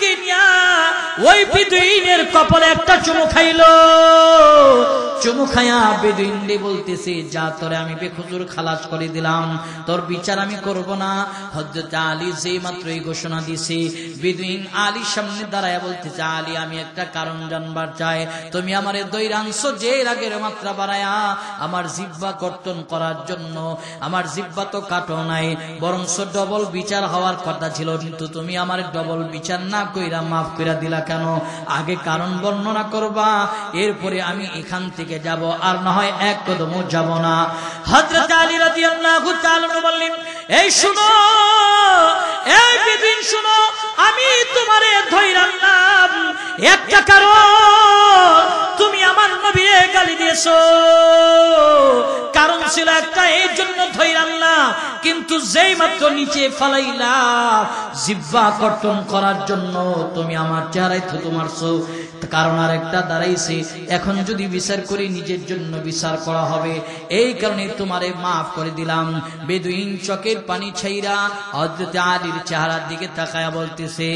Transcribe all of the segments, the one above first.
আলীকে নিয়া ওই বেদুইনের কপালে একটা চুমু খাইলো। চুমু খায়া বেদুইনরে বলতেছে, যা তোরে আমি বেখুজুর খালাস করে দিলাম, তোর বিচার আমি করব না। হযরত আলী যেই মাত্র এই ঘোষণা দিছে, বেদুইন আলীর সামনে দাঁড়ায় বলতেছে, আলী আমি একটা কারণ জানবার চাই, তুমি আমারে দৈরাংশ যে রাগের মাত্রা বাড়ায়া আমার জিহ্বা কর্তন করার জন্য, আমার জিহ্বা তো কাটো নাই, বরং ডবল বিচার হওয়ার কথা ছিল, কিন্তু তুমি আমার ডবল বিচার না কইরা মাফ কইরা দিলা কেন? আগে কারণ বর্ণনা করবা, এরপরে আমি এখান থেকে যাব, আর না হয় এক কদমও যাব না। হযরত আলী রাদিয়াল্লাহু তাআলা বললেন, এই শুনো, এই বেদুইন শুনো, আমি তোমারে ধইরাম একটা কারণ, তুমি আমার নবীরে গালি দিয়েছো, কারণ ছিল একটা, এই জন্য ধইরাম না, কিন্তু যেই মাত্র নিচে ফালাইলা জিহ্বা কর্তন করার জন্য তুমি আমার চেহারায় থুতু মারছো, কারণ আর একটা দাঁড়াইছে, এখন যদি বিচার করি নিজের জন্য বিচার করা হবে, এই কারণে তোমারে মাফ করে দিলাম। বেদুইন চোখের পানি ছাইরা হযরত আলীর চেহারার দিকে তাকায়া বলতেছে,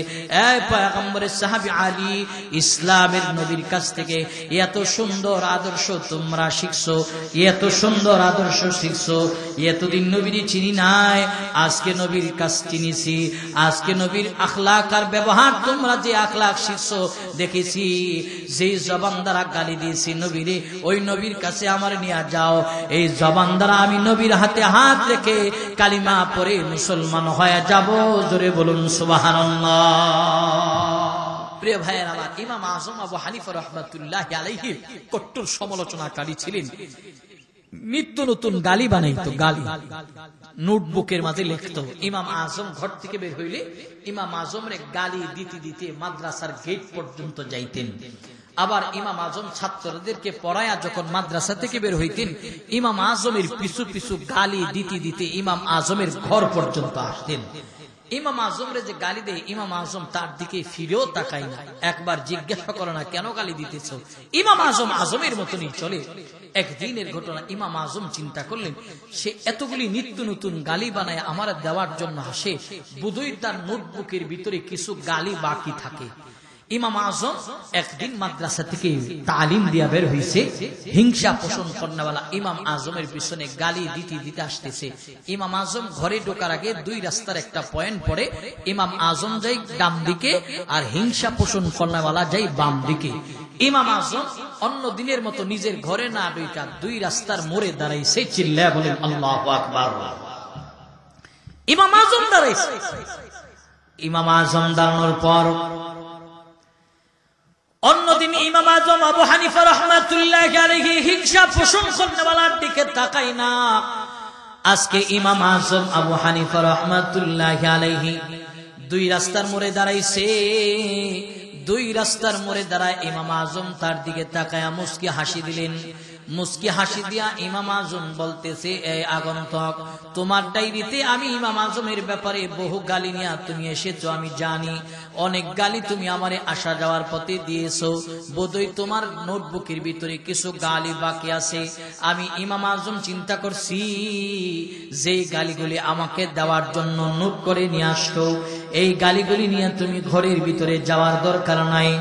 এই পয়গম্বরের সাহাবী আলী, ইসলামের নবীর কাছ থেকে এত সুন্দর আদর্শ তোমরা শিখছো, এত সুন্দর আদর্শ শিখছো, এতদিন নবীর চিনি নাই, আজকে নবীর কাছ চিনিছি, আজকে নবীর আখলাক আর ব্যবহার, তোমরা যে আখলাক শিখছো দেখেছি, যেই জবান দ্বারা গালি দিয়েছি নবীরে, ওই নবীর কাছে আমার নিয়ে যাও, এই জবান দ্বারা আমি নবীর হাতে হাত রেখে কালিমা পড়ে মুসলমান হয়ে যাব। জোরে বলুন সুবহানাল্লাহ। প্রিয় ভাইয়ের আমার, ইমাম আযম আবু হানিফা রাহমাতুল্লাহি আলাইহি কট্টর সমালোচনাকারী ছিলেন, নিত্য নতুন গালি বানাইতো, গালি নোটবুকের মাঝে লিখতো। ইমাম আজম ঘর থেকে বের হইলে ইমাম আজমরে গালি দিতে দিতে মাদ্রাসার গেট পর্যন্ত যাইতেন। আবার ইমাম আজম ছাত্রদেরকে পড়ায়া যখন মাদ্রাসা থেকে বের হইতেন, ইমাম আজমের পিছু পিছু গালি দিতে দিতে ইমাম আজমের ঘর পর্যন্ত আসতেন। ইমাম আজমরে যে গালি দেয়, ইমাম আজম তার দিকে ফিরেও তাকায় না, একবার জিজ্ঞাসা করে না কেন গালি দিতেছ। ইমাম আজম আজমের মতনই চলে। একদিনের ঘটনা, ইমাম আজম চিন্তা করলেন, সে এতগুলি নিত্য নতুন গালি বানায় আমার দেওয়ার জন্য আসে, বুধই তার নোটবুকের ভিতরে কিছু গালি বাকি থাকে। ইমাম আজম একদিন মাদ্রাসা থেকে তালিম দিয়া বের হইছে, হিংসা পোষণ করনেওয়ালা ইমাম আজমের পিছনে গালি দিতে দিতে আসতেছে। ইমাম আজম ঘরে ঢোকার আগে দুই রাস্তার একটা পয়েন্ট পড়ে, ইমাম আজম যাই ডান দিকে আর হিংসা পোষণ করনেওয়ালা যাই বাম দিকে। ইমাম আজম অন্য দিনের মতো নিজের ঘরে না ঢুকা দুই রাস্তার মোড়ে দাঁড়াইছে, চিল্লায়া বলেন আল্লাহু আকবার। ইমাম আজম দাঁড়াইছে। ইমাম আজম দাঁড়ানোর পর অন্যদিন ইমাম আজম আবু হানিফা রাহমাতুল্লাহি আলাইহি হিংসা পোষণ করনেওয়ালার দিকে তাকায় না। আজকে ইমাম আজম আবু হানিফা রাহমাতুল্লাহি আলাইহি দুই রাস্তার মোড়ে দাঁড়াইছে। দুই রাস্তার মোড়ে দাঁড়ায় ইমাম আজম তার দিকে তাকায়া মুস্কি হাসি দিলেন। মুস্কি হাসি দিয়া ইমাম আজম বলতেছে, এই আগন্তক, তোমার ডায়েরিতে আমি ইমাম আজমের ব্যাপারে বহু গালি নিয়ে তুমি এসেছো, আমি জানি, অনেক গালি তুমি আমারে আসা যাওয়ার পথে দিয়েছো, বোধহয় তোমার নোটবুকের ভিতরে কিছু গালি বাকি আছে। আমি ইমাম আজম চিন্তা করছি, যে গালিগুলি আমাকে দেওয়ার জন্য নোট করে নিয়ে আসতো, এই গালিগুলি নিয়ে তুমি ঘরের ভিতরে যাওয়ার দরকার নাই,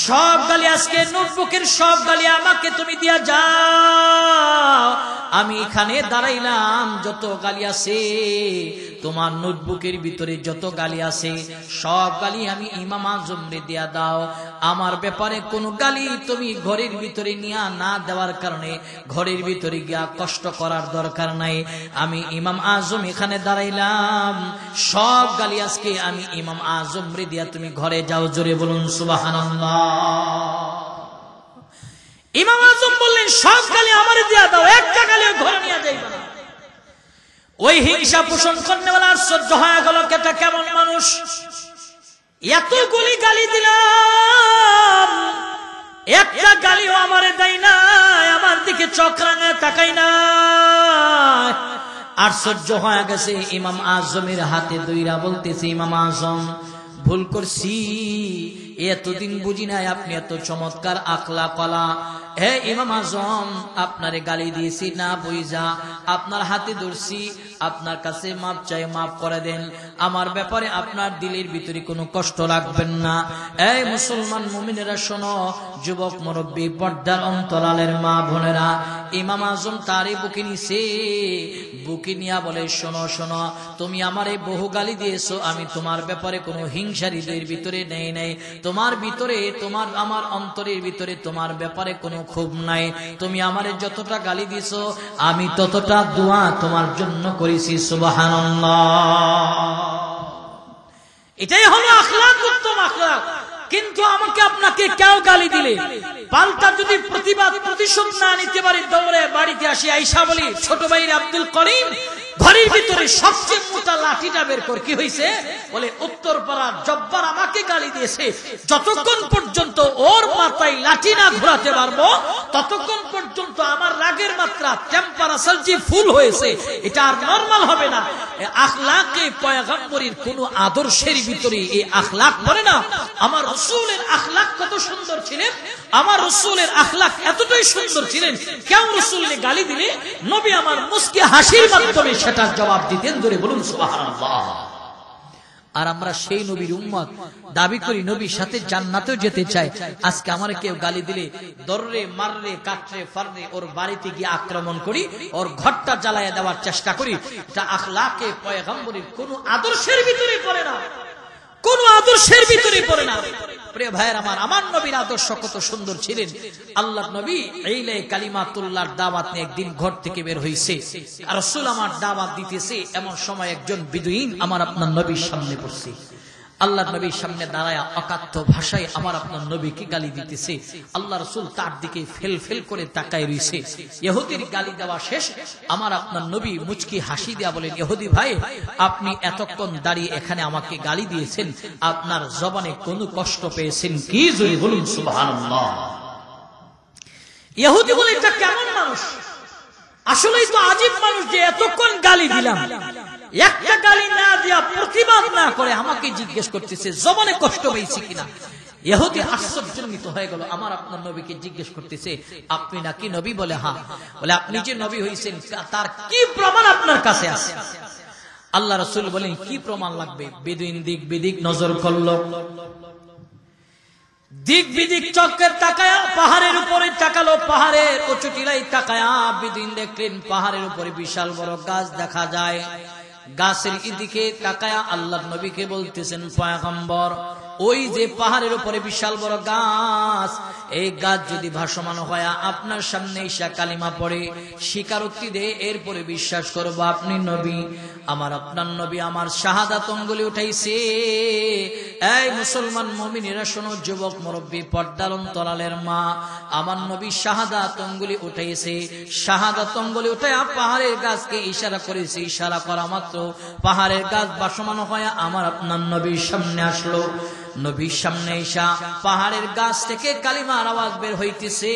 সব গালি আজকে নোটবুকের সব গালি আমাকে তুমি দিয়া যাও। আমি এখানে দাঁড়াইলাম, যত গালি আছে তোমার নোটবুকের ভিতরে, যত গালি আছে সব গালি আমি ইমাম আজমরে দিয়া দাও। আমার ব্যাপারে কোনো গালি তুমি ঘরের ভিতরে নিয়ে না দেওয়ার কারণে ঘরের ভিতরে গিয়া কষ্ট করার দরকার নাই। আমি ইমাম আজম এখানে দাঁড়াইলাম, সব গালি আজকে আমি ইমাম আজমরে দিয়া তুমি ঘরে যাও। জোরে বলুন সুবহানাল্লাহ। ইমাম আজম বললেন, সব গালি আমারে দিয়া দাও, একটা গালিও ঘরে নিয়ে যাইবা না। ওই হিংসা পোষণ করনেওয়ালা সহ্য হয়ে গেল, এটা কেমন মানুষ, এতগুলি গালি দিলাম, একটা গালিও আমারে দেয় না, আমার দিকে চোখ রাঙা তাকাই না। আর সহ্য হয়ে গেছে। ইমাম আজমের হাতে দইরা বলতেছে, ইমাম আজম ভুল করছি, এতদিন বুঝি নাই আপনি এত চমৎকার আখলাক ওয়ালা। হে ইমাম আজম, আপনারে গালি দিয়েছি না বুঝা, আপনার হাতে ধরছি, আপনার কাছে মাপ চাই, মাফ করে দেন। আমার ব্যাপারে আপনার দিলের ভিতরে কোনো কষ্ট রাখবেন না। এই মুসলমান মুমিনেরা শোনো, যুবক মুরব্বী, পর্দার অন্তরালের মা বোনেরা, ইমাম আজম তারই বুকে নিছে, বুকে নিয়া বলে, শোনো শোনো, তুমি আমারে বহু গালি দিয়েছো, আমি তোমার ব্যাপারে কোনো হিংসা হৃদয়ের ভিতরে নেই নাই, তোমার ভিতরে, তোমার আমার অন্তরের ভিতরে তোমার ব্যাপারে কোনো ক্ষোভ নাই। তুমি আমারে যতটা গালি দিছো, আমি ততটা দোয়া তোমার জন্য করেছি। সুবহানাল্লাহ। এটাই হলো আখলাক, উত্তম আখলাক। কিন্তু আমাকে আপনাকে কেউ গালি দিলে পাল্টা যদি প্রতিবাদ প্রতিশোধ না নিতে পারি, দৌড়ে বাড়িতে আসি, আইসা বলি, ছোট ভাইয়ের আব্দুল করিম ঘরের ভিতরে সবচেয়ে মোটা লাঠিটা বের কর, কি হয়েছে? বলে, উত্তরপাড়ার জব্বার আমাকে গালি দিয়েছে, যতক্ষণ পর্যন্ত ওর মাথায় লাঠি না ঘোরাতে পারবো ততক্ষণ পর্যন্ত আমার রাগের মাত্রা টেম্পারেচার যে ফুল হয়েছে এটা আর নরমাল হবে না। আখলাকে পয়গম্বরীর কোন আদর্শের ভিতরে এই আখলাক পড়ে না। আমার রাসূলের আখলাক কত সুন্দর ছিলেন, আমার রাসূলের আখলাক এতটাই সুন্দর ছিলেন, কেউ রাসূলকে গালি দিলে নবী আমার মুস্কি হাসির মাধ্যমে সেটার জবাব দিতেন। ধরে বলুন সুবহানাল্লাহ। আর আমরা সেই নবীর উম্মত, দাবি করি নবীর সাথে জান্নাতেও যেতে চাই। আজকে আমার কেউ গালি দিলে দররে মাররে কাটরে ফাররে ওর বাড়িতে গিয়ে আক্রমণ করি, ওর ঘরটা জ্বালায় দেওয়ার চেষ্টা করি। এটা আখলাকে পয়গম্বরীর কোন আদর্শের ভিতরে পড়ে না, কোন আদর্শের ভিতরে পড়ে না। প্রিয় ভাইয়ের আমার, আমার নবীর আদর্শ কত সুন্দর ছিলেন। আল্লাহর নবী ইলা কালিমাতুল্লাহর দাওয়াত নিয়ে একদিন ঘর থেকে বের হইছে, আর রাসূল আমার দাওয়াত দিতেছে, এমন সময় একজন বিদুইন আমার আপনার নবীর সামনে পড়ছে। আল্লাহর নবীর সামনে দাঁড়ায় অকাথ্য ভাষায় আমার আপনার নবীকে গালি দিতেছে। আল্লাহ রাসূল তার দিকে ফেল ফেল করে তাকায় রইছে। ইহুদির গালি দেওয়া শেষ, আমার আপনার নবী মুচকি হাসি দিয়া বলেন, ইহুদি ভাই, আপনি এতক্ষণ দাঁড়িয়ে এখানে আমাকে গালি দিয়েছেন, আপনার জবানে কোনো কষ্ট পেয়েছেন কি? জোরে বলুন সুবহানাল্লাহ। ইহুদি বলে, এটা কেমন মানুষ? আসলেই তো আজীব মানুষ যে এতক্ষণ গালি দিলাম, একটা গালি না দিয়া প্রতিবাদ না করে আমাকে জিজ্ঞেস করতেছে জবানে কষ্ট পেয়েছি কিনা। ইহুদি আশ্চর্যান্বিত হয়ে গেল, আমার আপনার নবীকে জিজ্ঞেস করতেছে, আপনি নাকি নবী? বলে, হ্যাঁ। বলে, আপনি যে নবী হইছেন তার কি প্রমাণ আপনার কাছে আছে? আল্লাহ রাসূল বলেন, কি প্রমাণ লাগবে? বেদুইন দিক বিদিক নজর করলো, দিক বিদিক চক্কের তাকায়া পাহাড়ের উপরে তাকালো, পাহাড়ের উঁচু টিলায় তাকায়া বেদুইন দেখলেন পাহাড়ের উপরে বিশাল বড় গাছ দেখা যায়। গাছের দিকে তাকায়া আল্লাহর নবীকে বলতেছেন, পয়গম্বর, ওই যে পাহাড়ের উপরে বিশাল বড় গাছ, এই গাছ যদি ভাসমান হয় আপনার সামনে ঈশা কালিমা পড়ে স্বীকারোক্তি দেয়, এরপরে বিশ্বাস করবো আপনি নবী। আমার আপনার নবী আমার শাহাদাত অঙ্গুলি উঠাইছে। এই মুসলমান মুমিনেরা শোনো, যুবক মুরব্বী, পর্দার অন্তরালের মা, আমার নবী শাহাদাত অঙ্গুলি উঠাইছে। শাহাদাত অঙ্গুলি উঠায় পাহাড়ের গাছকে ইশারা করেছে, ইশারা করা মাত্র পাহাড়ের গাছ ভাসমান হয় আমার আপনার নবীর সামনে আসলো। নবীর সামনে ঈশা পাহাড়ের গাছ থেকে কালিমার আওয়াজ বের হইতেছে।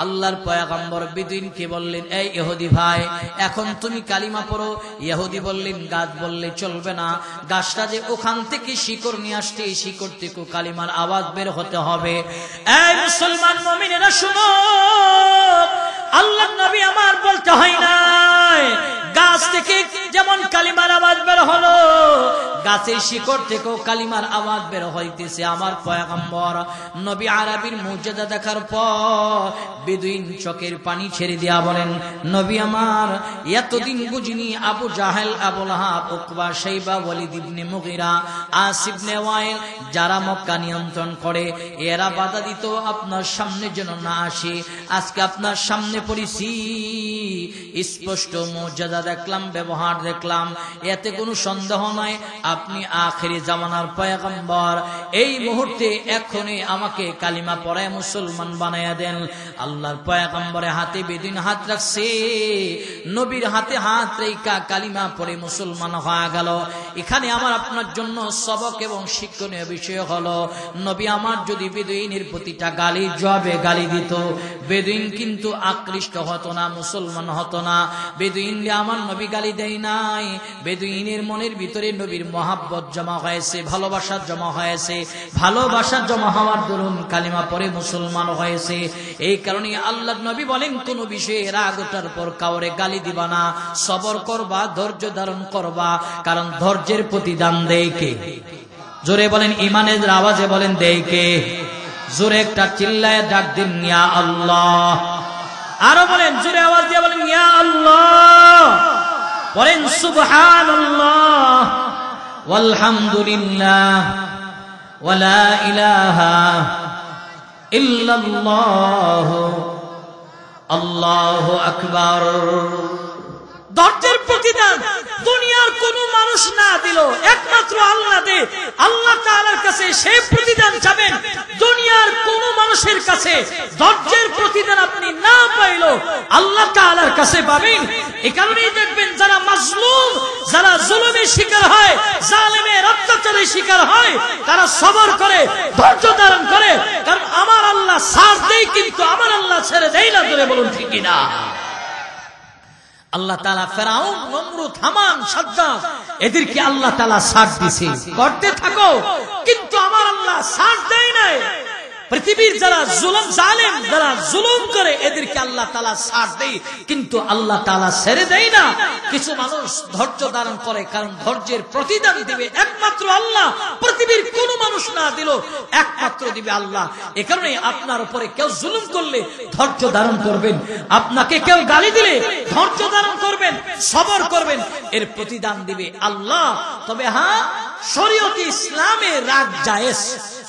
আল্লাহর পয়গম্বর বেদুইনকে বললেন, এই ইহুদি ভাই, এখন তুমি কালিমা পড়ো। ইহুদি বললেন, গাছ বললে চলবে না, গাছটা যে ওখান থেকে শিকড় নিয়ে আসতে, শিকড় থেকে কালিমার আওয়াজ বের হতে হবে। এই মুসলমান মুমিনেরা শুনো, আল্লাহর নবী আমার বলতে হয় না, গাছ থেকে যেমন কালিমার আওয়াজ বের হলো, গাছের শিকড় থেকেও কালিমার আওয়াজ বের হইতেছে। আমার পয়গম্বর নবী আরবির মুজিজা দেখার পর বেদুইন চোখের পানি ছেড়ে দিয়া বলেন, নবী আমার, এতদিন বুঝিনি আবু জাহেল, আবু লাহাব, উকবা, শাইবা, ওয়ালিদ ইবনে মুগীরা, আস ইবনে ওয়াইল, যারা মক্কা নিয়ন্ত্রণ করে, এরা বাধা দিত আপনার সামনে যেন না আসে। আজকে আপনার সামনে পড়েছি, স্পষ্ট মুজিজা দেখলাম, ব্যবহার দেখলাম, এতে কোনো সন্দেহ নাই আপনি আখিরি জামানার পয়গম্বর। এই মুহূর্তে এখনই আমাকে কালিমা পড়ায় মুসলমান বানায়া দেন। আল্লাহর পয়গম্বরের হাতে বেদিন হাত রাখছে, নবীর হাতে হাত রেখা কালিমা পড়ে মুসলমান হয়ে গেল। এখানে আমার আপনার জন্য সবক এবং শিক্ষণীয় বিষয় হলো, নবী আমার যদি বেদুইনের প্রতিটা গালি জবাবে গালি দিত, বেদুইন কিন্তু আকৃষ্ট হতো না, মুসলমান হতো না। বেদুইন আমার নবী গালি দেয় না, নাই, বেদুইনের মনের ভিতরে নবীর মহাব্বত জমা হয়েছে, ভালোবাসা জমা হয়েছে। ভালোবাসা জমা হওয়ার দরুন কালিমা পরে মুসলমান হয়েছে। এই কারণে আল্লাহর নবী বলেন, কোন বিষয়ে রাগ ওঠার পর কাউরে গালি দিবা না, সবর করবা, ধৈর্য ধারণ করবা, কারণ ধৈর্যের প্রতিদান দেয় কে? জোরে বলেন, ইমানের আওয়াজে বলেন, দেয় কে? জোরে একটা চিল্লায় ডাক দিন, ইয়া আল্লাহ। আরো বলেন, জোরে আওয়াজ দিয়ে বলেন, ইয়া আল্লাহ। বলেন সুবহানাল্লাহ ওয়ালহামদুলিল্লাহ ওয়ালা ইলাহা ইল্লাল্লাহ আল্লাহু আকবার। ধৈর্যের প্রতিদান দুনিয়ার কোন মানুষ না দিল, একমাত্র আল্লাহ দে। আল্লাহ তাআলার কাছে সেই প্রতিদান চাবেন, দুনিয়ার কোন মানুষের কাছে ধৈর্যের প্রতিদান আপনি না পাইলো আল্লাহ তাআলার কাছে পাবেন। এই কারণেই দেখবেন যারা মাজলুম, যারা জুলুমের শিকার হয়, জালেমের অত্যাচারের শিকার হয়, তারা সবর করে, ধৈর্য ধারণ করে, কারণ আমার আল্লাহ ছাড় দেয়, কিন্তু আমার আল্লাহ ছেড়ে দেয় না। ধরে বলুন ঠিক কিনা? আল্লাহ তাআলা ফেরাউন, নমরুদ, হামান, সাদ্দাত এদেরকে আল্লাহ তাআলা ছাড় দিয়েছে, করতে থাকো, কিন্তু আমার আল্লাহ ছাড় দেয় নাই। পৃথিবীর যারা জুলুম, জালেম, যারা জুলুম করে, এদেরকে আল্লাহ তাআলা ছাড় দেয়, কিন্তু আল্লাহ তাআলা ছেড়ে দেয় না। কিছু মানুষ ধৈর্য ধারণ করে, কারণ ধৈর্যের প্রতিদান দিবে একমাত্র আল্লাহ। পৃথিবীর কোন মানুষ না দিল, একমাত্র দিবে আল্লাহ। এ কারণে আপনার উপরে কেউ জুলুম করলে ধৈর্য ধারণ করবেন, আপনাকে কেউ গালি দিলে ধৈর্য ধারণ করবেন, সবর করবেন, এর প্রতিদান দিবে আল্লাহ। তবে হ্যাঁ, শরীয়তে ইসলামে রাগ জায়েজ,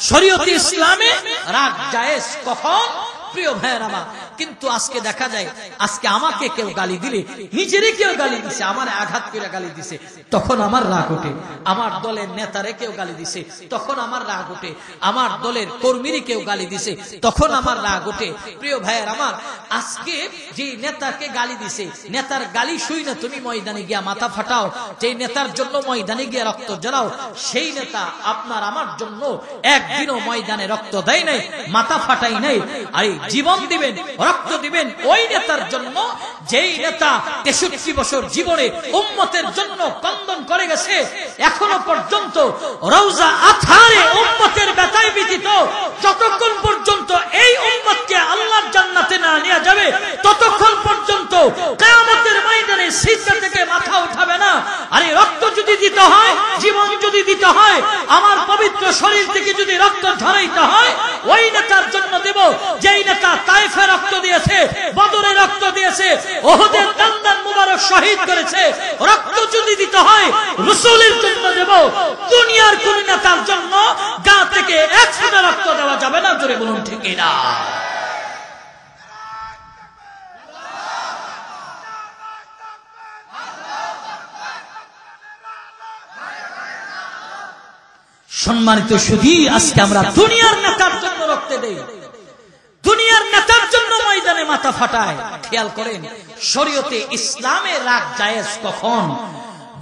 শরীয়তে ইসলামে রাগ জায়েজ। কখন? প্রিয় ভাইয়ের আমার, কিন্তু আজকে দেখা যায়, আজকে আমাকে কেউ গালি দিলে, নিজেরই কেউ গালি দিছে, আমার আঘাত করে গালি দিছে, তখন আমার রাগ ওঠে। আমার দলের নেতারে কেউ গালি দিছে, তখন আমার রাগ ওঠে। আমার দলের কর্মীরে কেউ গালি দিছে, তখন আমার রাগ ওঠে। প্রিয় ভাইয়ের আমার, আজকে যে নেতাকে গালি দিছে, নেতার গালি শুই না তুমি ময়দানে গিয়া মাথা ফাটাও, যে নেতার জন্য ময়দানে গিয়া রক্ত জ্বালাও, সেই নেতা আপনার আমার জন্য একদিনও ময়দানে রক্ত দেয় নাই, মাথা ফাটাই নাই, আর জীবন দিবেন, রক্ত দিবেন ওই নেতার জন্য, যেই নেতা 63 বছর জীবনে উম্মতের জন্য কন্দন করে গেছে। এখনো পর্যন্ত রওজা আথারে উম্মতের ব্যথায় ব্যথিত, যতক্ষণ পর্যন্ত এই উম্মতকে আল্লাহর জান্নাতে না নিয়ে যাবে, ততক্ষণ পর্যন্ত কিয়ামতের ময়দানে সিজদা থেকে মাথা উঠাবে না। আরে রক্ত যদি দিতে হয়, জীবন যদি দিতে হয়, আমার পবিত্র শরীর থেকে যদি রক্ত ঝরাইতে হয়, ওই নেতার জন্য দেব যেই নেতা তায়েফে রক্ত দিয়েছে, বদরে রক্ত দিয়েছে, ওহদের দান্দান মুবারক শহীদ করেছে। রক্ত যদি দিতে হয় রাসূলের জন্য দেব, দুনিয়ার কোন নেতার জন্য গা থেকে এক ফোঁটা রক্ত দেওয়া যাবে না। জোরে বলুন ঠিক না? সম্মানিত সুধী, আজকে আমরা দুনিয়ার নেতার জন্য রক্ত দেই, দুনিয়ার নেতার জন্য ময়দানে মাথা ফাটায়। খেয়াল করেন, শরীয়তে ইসলামে রাগ জায়েজ কখন?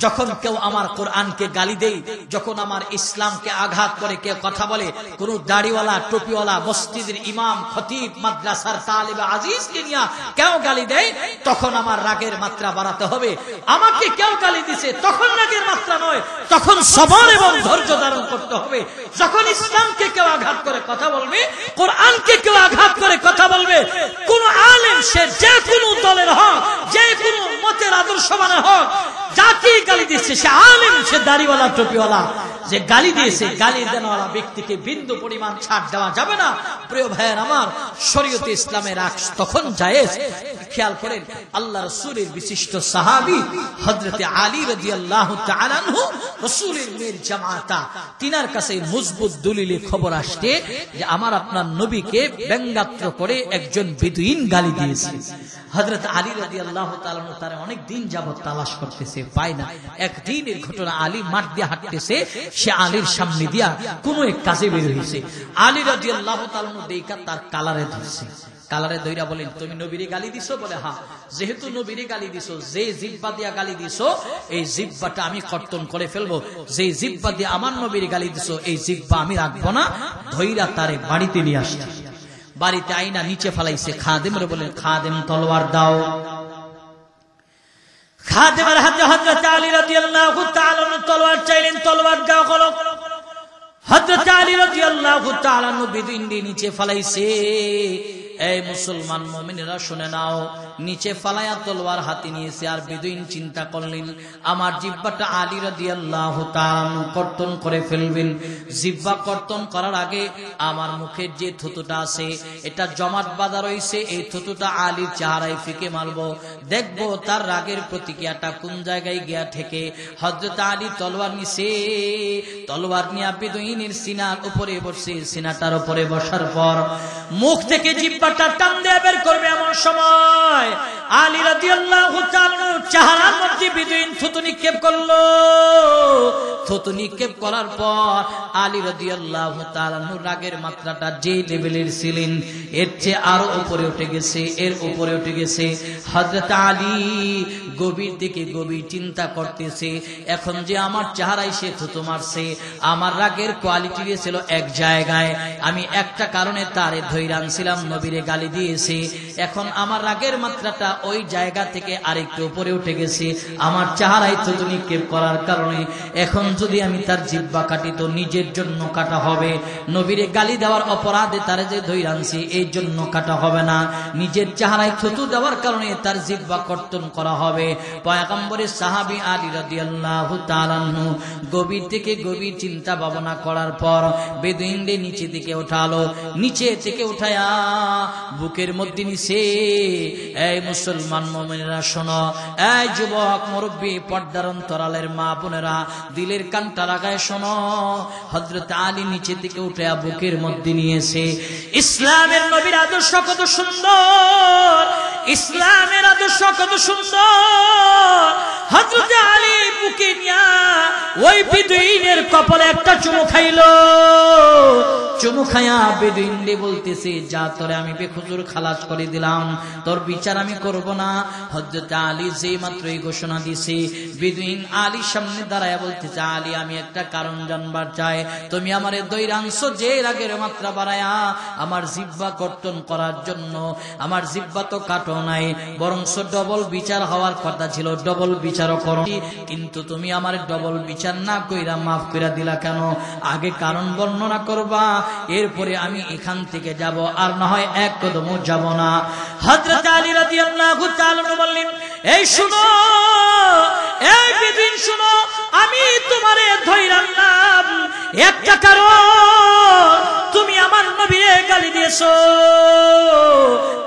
যখন কেউ আমার কোরআনকে গালি দেয়, যখন আমার ইসলামকে আঘাত করে কেউ কথা বলে, কোন দাড়িওয়ালা, টুপিওয়ালা, মসজিদের ইমাম, খতিব, মাদ্রাসার তালিবে আজিজকে নিয়ে কেউ গালি দেয়, তখন আমার রাগের মাত্রা বাড়াতে হবে। আমাকে কেউ গালি দিছে, তখন রাগের মাত্রা নয়, তখন সবর এবং ধৈর্য ধারণ করতে হবে। যখন ইসলামকে কেউ আঘাত করে কথা বলবে, কোরআনকে কেউ আঘাত করে কথা বলবে, কোন আলেম, সে যে কোনো দলের হোক, যে কোনো মতের আদর্শবানের হোক, জাতি গালি দিচ্ছে, সে আলেম, সে দাড়িওয়ালা, টুপিওয়ালা, যে গালি দিয়েছে, গালি দেওয়ালা ব্যক্তিকে বিন্দু পরিমাণ ছাড় দেওয়া যাবে না। প্রিয় ভাইয়ের আমার, শরীয়তে ইসলামের রাগ তখন জায়েজ। খেয়াল করেন, আল্লাহ রাসূলের বিশিষ্ট সাহাবী হযরতে আলী রাদিয়াল্লাহু তাআলা আনহু, রাসূলের মেয়ের জামাতা, তিনার কাছে মজবুত দলিলে খবর আসছে যে আমার আপনার নবীকে ব্যঙ্গাত্র করে একজন বেদুইন গালি দিয়েছে। হযরত আলী রাদিয়াল্লাহু তাআলা আনহু তার অনেক দিন যাবত তালাশ করতেছে, পায় না। একদিনের ঘটনা, আলী মাঠ দিয়ে হাঁটতেছে, সে আলীর সামনে দিয়া কোন এক কাজে বের হয়েছে। আলী রাদিয়াল্লাহু তাআলা আনহু দেখা তার কালারে ধরছে, কালারে দইরা বলেন, তুমি নবীরে গালি দিছো? বলে হ্যাঁ। যেহেতু নবীরে গালি দিছো, যে জিহ্বা দিয়া গালি দিছো, এই জিহ্বাটা আমি কর্তন করে ফেলবো। যে জিহ্বা দিয়ে আমার নবীরে গালি দিছো, এই জিহ্বা আমি রাখবো না। ধইরা তারে বাড়িতে নিয়ে আসছে, বাড়িতে আইনা নিচে ফেলাইছে। খাদেমরে বলেন, খাদেম তলোয়ার দাও। খাদেমের হাতে হযরত আলী রাদিয়াল্লাহু তাআলা তলোয়ার চাইলেন, তলোয়ার দেওয়া হলো। হযরত আলী রাদিয়াল্লাহু তাআলা বেদুইন দিয়ে নিচে ফালাইছে। এই মুসলমান মুমিনেরা শুনে নাও, নিচে ফালায়া তলোয়ার হাতে নিয়েছে। আর বেদুইন চিন্তা করলেন আমার জিহ্বাটা আলী রাদিয়াল্লাহু তাআলা কর্তন করে ফেলবেন। জিহ্বা কর্তন করার আগে আমার মুখের যে থুতুটা আছে এটা জমাট বাঁধা রয়েছে, এই থুতুটা আলীর চেহারায় ফিকে মারবো, দেখবো তার রাগের প্রতিক্রিয়াটা কোন জায়গায় গিয়া ঠেকে। হযরত আলী তলোয়ার নিছে, তলোয়ার নিয়ে বেদুইনের সিনার উপরে বসে, সিনাটার উপরে বসার পর মুখ থেকে জিহ্বাটা টান দিয়ে বের করবে। এমন সময় আলী রাদিয়াল্লাহু তাআলা চেহারার মধ্যে বেদুইন থুতু নিক্ষেপ করলো। থুতু নিক্ষেপ করার পর আলী রাদিয়াল্লাহু তাআলা রাগের মাত্রাটা যে লেভেলের ছিলেন এর চেয়ে আরো উপরে উঠে গেছে, এর উপরে উঠে গেছে। হযরত আলী গভীর দিকে গভীর চিন্তা করতেছে, এখন যে আমার চেহারায় সে থুতু মারছে, আমার রাগের কোয়ালিটি ছিল এক জায়গায়, আমি একটা কারণে তারে ধইরা আনছিলাম, নবীরে গালি দিয়েছি, এখন আমার রাগের মাত্রাটা ওই জায়গা থেকে আরেকটু উপরে উঠে গেছে আমার চেহারায় থুতু নিক্ষেপ করার কারণে। এখন যদি আমি তার জিহ্বা কাটি তো নিজের জন্য কাটা হবে, নবীরে গালি দেওয়ার অপরাধে তারে যে ধইরা আনছি এই জন্য কাটা হবে না, নিজের চেহারায় থুতু দেওয়ার কারণে তার জিহ্বা কর্তন করা হবে। পয়গম্বরের সাহাবী আলী রাদিয়াল্লাহু তাআলা গভীর থেকে গভীর চিন্তা ভাবনা করার পর বেদুইনদের নিচে দিকে উঠালো। নিচে থেকে উঠায়া বুকের মধ্যে নিছে। এই মুসলমান মুমিনেরা শোনো, এই যুবক মুরব্বী পর্দার অন্তরালের মা বোনেরা দিলের কানটা লাগায় শোনো, হযরত আলী নিচে থেকে উঠায়া বুকের মধ্যে নিয়েছে। ইসলামের নবীর আদর্শ কত সুন্দর, ইসলামের আদর্শ কত সুন্দর। হযরত আলী বুকে নিয়া ওই বেদুইনের কপালে একটা চুমু খাইলো। চুমু খায়া বেদুইন বলতেছে, যা তোরে আমি বেখুজুর খালাস করে দিলাম, তোর বিচার আমি করব না। হযরত আলী যেই মাত্র এই ঘোষণা দিছে, বেদুইন আলীর সামনে দাঁড়ায় বলতেছে, আলী আমি একটা কারণ জানবার চাই, তুমি আমারে দৈরাংশ যে রাগের মাত্রা বাড়ায়া আমার জিহ্বা কর্তন করার জন্য, আমার জিহ্বা তো কাটো নাই, বরংস ডবল বিচার হওয়ার কথা ছিল, ডবল বিচারও করো, কিন্তু তুমি আমার ডবল বিচার না কইরা মাফ কইরা দিলা কেন? আগে কারণ বর্ণনা করবা, এরপরে আমি এখান থেকে যাব, আর না হয় এক কদমও যাব না। হযরত আলী রাদিয়াল্লাহু তাআলা বললেন, এই শুনো, এই বেদুইন শুনো, আমি তোমারে ধইরা আনলাম একটা কারণ, তুমি আমার নবীরে গালি দিয়েছো,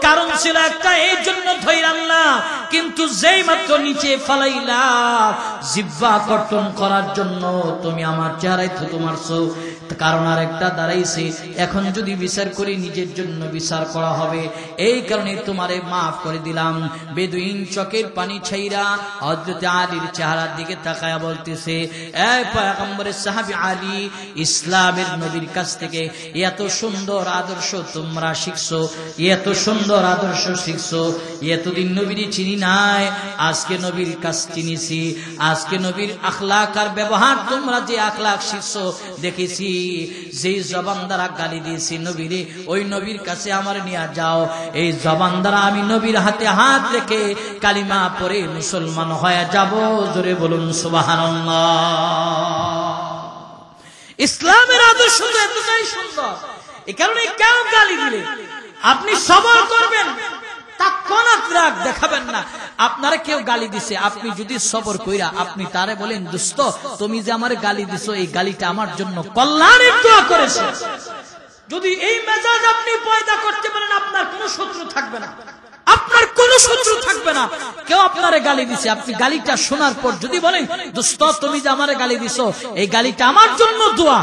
কারণ ছিল একটা, এই জন্য ধইরা আনলাম, কিন্তু যেই মাত্র নিচে ফালাইলাম জিহ্বা কর্তন করার জন্য তুমি আমার চেহারায় থুতু মারছো, কারণ আর একটা দাঁড়াইছে, এখন যদি বিচার করি নিজের জন্য বিচার করা হবে, এই কারণে তোমারে মাফ করে দিলাম। বেদুইন চোখের পানি ছাইরা হযরত আলীর চেহারার দিকে তাকায়া বলতেছে, এই পয়গম্বরের সাহাবী আলী, ইসলামের নবীর কাছ থেকে এত সুন্দর আদর্শ তোমরা শিখছো, এত সুন্দর আদর্শ শিখছো, এতদিন নবীর চিনি নাই, আজকে নবীর কাছ চিনিছি, আজকে নবীর আখলাক আর ব্যবহার তোমরা যে আখলাক শিখছো দেখেছি, যেই জবান দ্বারা গালি দিয়েছি নবীরে, ওই নবীর কাছে আমার নিয়ে যাও, এই জবান দ্বারা আমি নবীর হাতে হাত রেখে কালিমা পড়ে মুসলমান হয়ে যাব। জোরে বলুন সুবহানাল্লাহ। ইসলামের আদর্শ তো এতটাই সুন্দর, এই কারণে কেউ গালি দিলে আপনি সবর করবেন, তাৎক্ষণিক রাগ দেখাবেন না। আপনারা কেউ গালি দিছে, আপনি যদি সবর কইরা আপনি তারে বলেন, দোস্ত তুমি যে আমারে গালি দিছো, এই গালিটা আমার জন্য কল্যাণের দোয়া করেছে, যদি এই মেজাজ আপনি পয়দা করতে পারেন, আপনার কোনো শত্রু থাকবে না, আপনার কোনো শত্রু থাকবে না। কেউ আপনারে গালি দিছে, আপনি গালিটা শোনার পর যদি বলেন, দোস্ত তুমি যে আমারে গালি দিছো, এই গালিটা আমার জন্য দোয়া,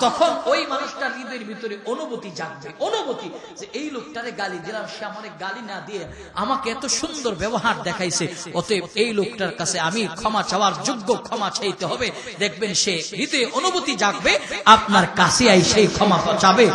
তখন ওই মানুষটার হৃদয়ের ভিতরে অনুভূতি জাগবে, অনুভূতি যে এই লোকটারে গালি দিলাম, সে আমারে গালি না দিয়ে আমাকে এত সুন্দর ব্যবহার দেখাইছে, অতএব এই লোকটার কাছে আমি ক্ষমা চাওয়ার যোগ্য, ক্ষমা চাইতে হবে। দেখবেন সে হৃদয়ে অনুভূতি জাগবে, আপনার কাছে আইসে ক্ষমা চাবে।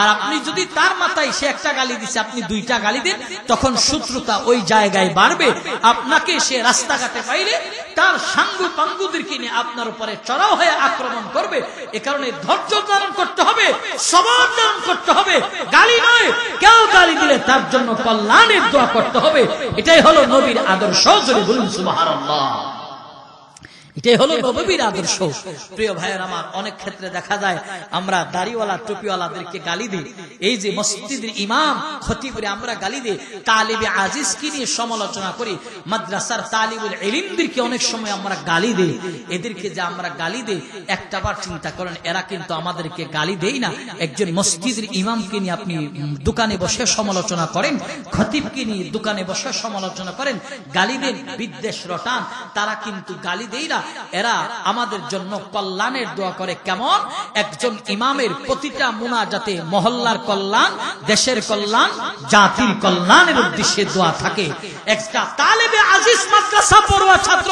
আর আপনি যদি তার মাথায় সে একটা গালি দিছে আপনি দুইটা গালি দেন, তখন শত্রুতা ওই জায়গায় বাড়বে। আপনাকে সে রাস্তাঘাটে পাইলে তার সাঙ্গু পাঙ্গুদেরকে নিয়ে আপনার উপরে চড়াও হয়ে আক্রমণ করবে। এ কারণে ধৈর্য ধারণ করতে হবে, সবর ধারণ করতে হবে, গালি নয়। কেউ গালি দিলে তার জন্য কল্যাণের দোয়া করতে হবে। এটাই হলো নবীর আদর্শ। জোরে বলুন সুবহানাল্লাহ। এটাই হলো নবীর আদর্শ। প্রিয় ভাইয়ের আমার, অনেক ক্ষেত্রে দেখা যায় আমরা দাড়িওয়ালা টুপিওয়ালাদেরকে গালি দিই। এই যে মসজিদের ইমাম খতিবরে আমরা গালি দিই, তালিবে আজিজকে নিয়ে সমালোচনা করি, মাদ্রাসার তালিবুল ইলমদেরকে অনেক সময় আমরা গালি দিই। এদেরকে যে আমরা গালি দিই, একটাবার চিন্তা করেন, এরা কিন্তু আমাদেরকে গালি দেই না। একজন মসজিদের ইমামকে নিয়ে আপনি দোকানে বসে সমালোচনা করেন, খতিবকে নিয়ে দোকানে বসে সমালোচনা করেন, গালি দেন, বিদ্বেষ রটান, তারা কিন্তু গালি দেই না। এরা আমাদের জন্য কল্যাণের দোয়া করে। কেমন? একজন ইমামের প্রতিটা মুনাজাতে মহল্লার কল্যাণ, দেশের কল্যাণ, জাতির কল্যাণের উদ্দেশ্যে দোয়া থাকে। একটা তালেবে আজিজ মাদ্রাসা পড়ুয়া ছাত্র,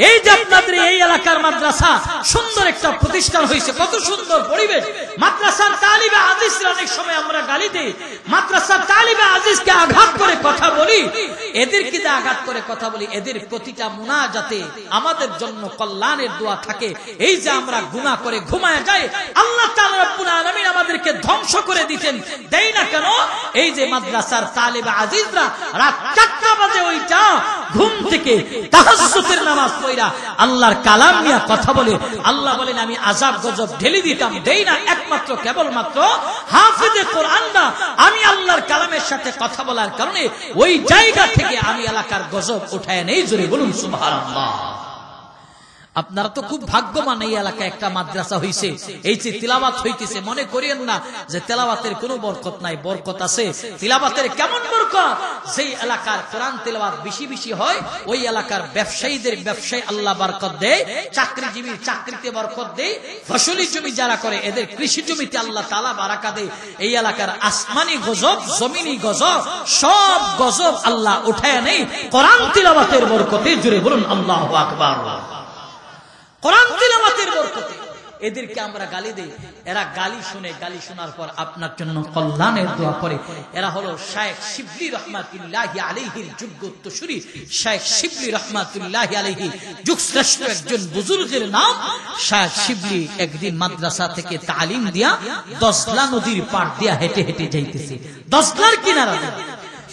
এই যে আপনাদের এই এলাকার মাদ্রাসা সুন্দর একটা প্রতিষ্ঠান হয়েছে, কত সুন্দর পরিবেশ। মাদ্রাসার তালিবে আজিজরা অনেক সময় আমরা গালি দিই, মাদ্রাসার তালিবে আজিজকে আঘাত করে কথা বলি, এদেরকে আঘাত করে কথা বলি। এদের প্রতিটা মুনাজাতে আমাদের জন্য কল্যাণের দোয়া থাকে। এই যে আমরা গুনাহ করে ঘুমায় যাই, আল্লাহ তাআলা রব্বুল আলামিন আমাদেরকে ধ্বংস করে দিতেন, দেই না কেন? এই যে মাদ্রাসার তালিবে আজিজরা রাত 4টা বাজে ওইটা ঘুম থেকে তাহাজ্জুদের নামাজ পড়া আল্লাহর কালাম নিয়ে কথা বলে, আল্লাহ বলেন আমি আযাব গজব ঢেলে দিতাম, দেই না। একমাত্র কেবলমাত্র হাফেজে কোরআনরা আমি আল্লাহর কালামের সাথে কথা বলার কারণে ওই জায়গা থেকে আমি এলাকার গজব উঠায় নেই। জোরে বলুন সুবহানাল্লাহ। আপনারা তো খুব ভাগ্যবান, এই এলাকায় একটা মাদ্রাসা হইছে, এই যে তিলাওয়াত হইতেছে। মনে করিয়েন না যে তিলাওয়াতের কোনো বরকত নাই, বরকত আছে। তিলাওয়াতের কেমন বরকত? যেই এলাকার কোরআন তিলাওয়াত বেশি বেশি হয়, ওই এলাকার ব্যবসায়ীদের ব্যবসায় আল্লাহ বরকত দেয়, চাকরিজীবীর চাকরিতে বরকত দেয়, ফসলি জমি যারা করে এদের কৃষি জমিতে আল্লাহ তাআলা বারাকা দেয়। এই এলাকার আসমানি গজব, জমিনি গজব, সব গজব আল্লাহ উঠায় নেই কোরআন তিলাওয়াতের বরকতে। জোরে বলুন আল্লাহু আকবার। কোরআন তিলাওয়াতের বরকতে এদেরকে আমরা গালি দেই, এরা গালি শুনে, গালি শোনার পর আপনার জন্য কল্যাণের দোয়া করে। এরা হলো শাইখ শিবলি রহমাতুল্লাহি আলাইহির যোগ্য উত্তরসূরি। শাইখ শিবলি রহমাতুল্লাহি আলাইহি যুগশ্রেষ্ঠ একজন বুজুর্গের নাম শাইখ শিবলি। একদিন মাদ্রাসা থেকে তালিম দিয়া দজলা নদীর পাড় দিয়া হেঁটে হেঁটে যাইতেছে, দজলার কিনারা দিয়া।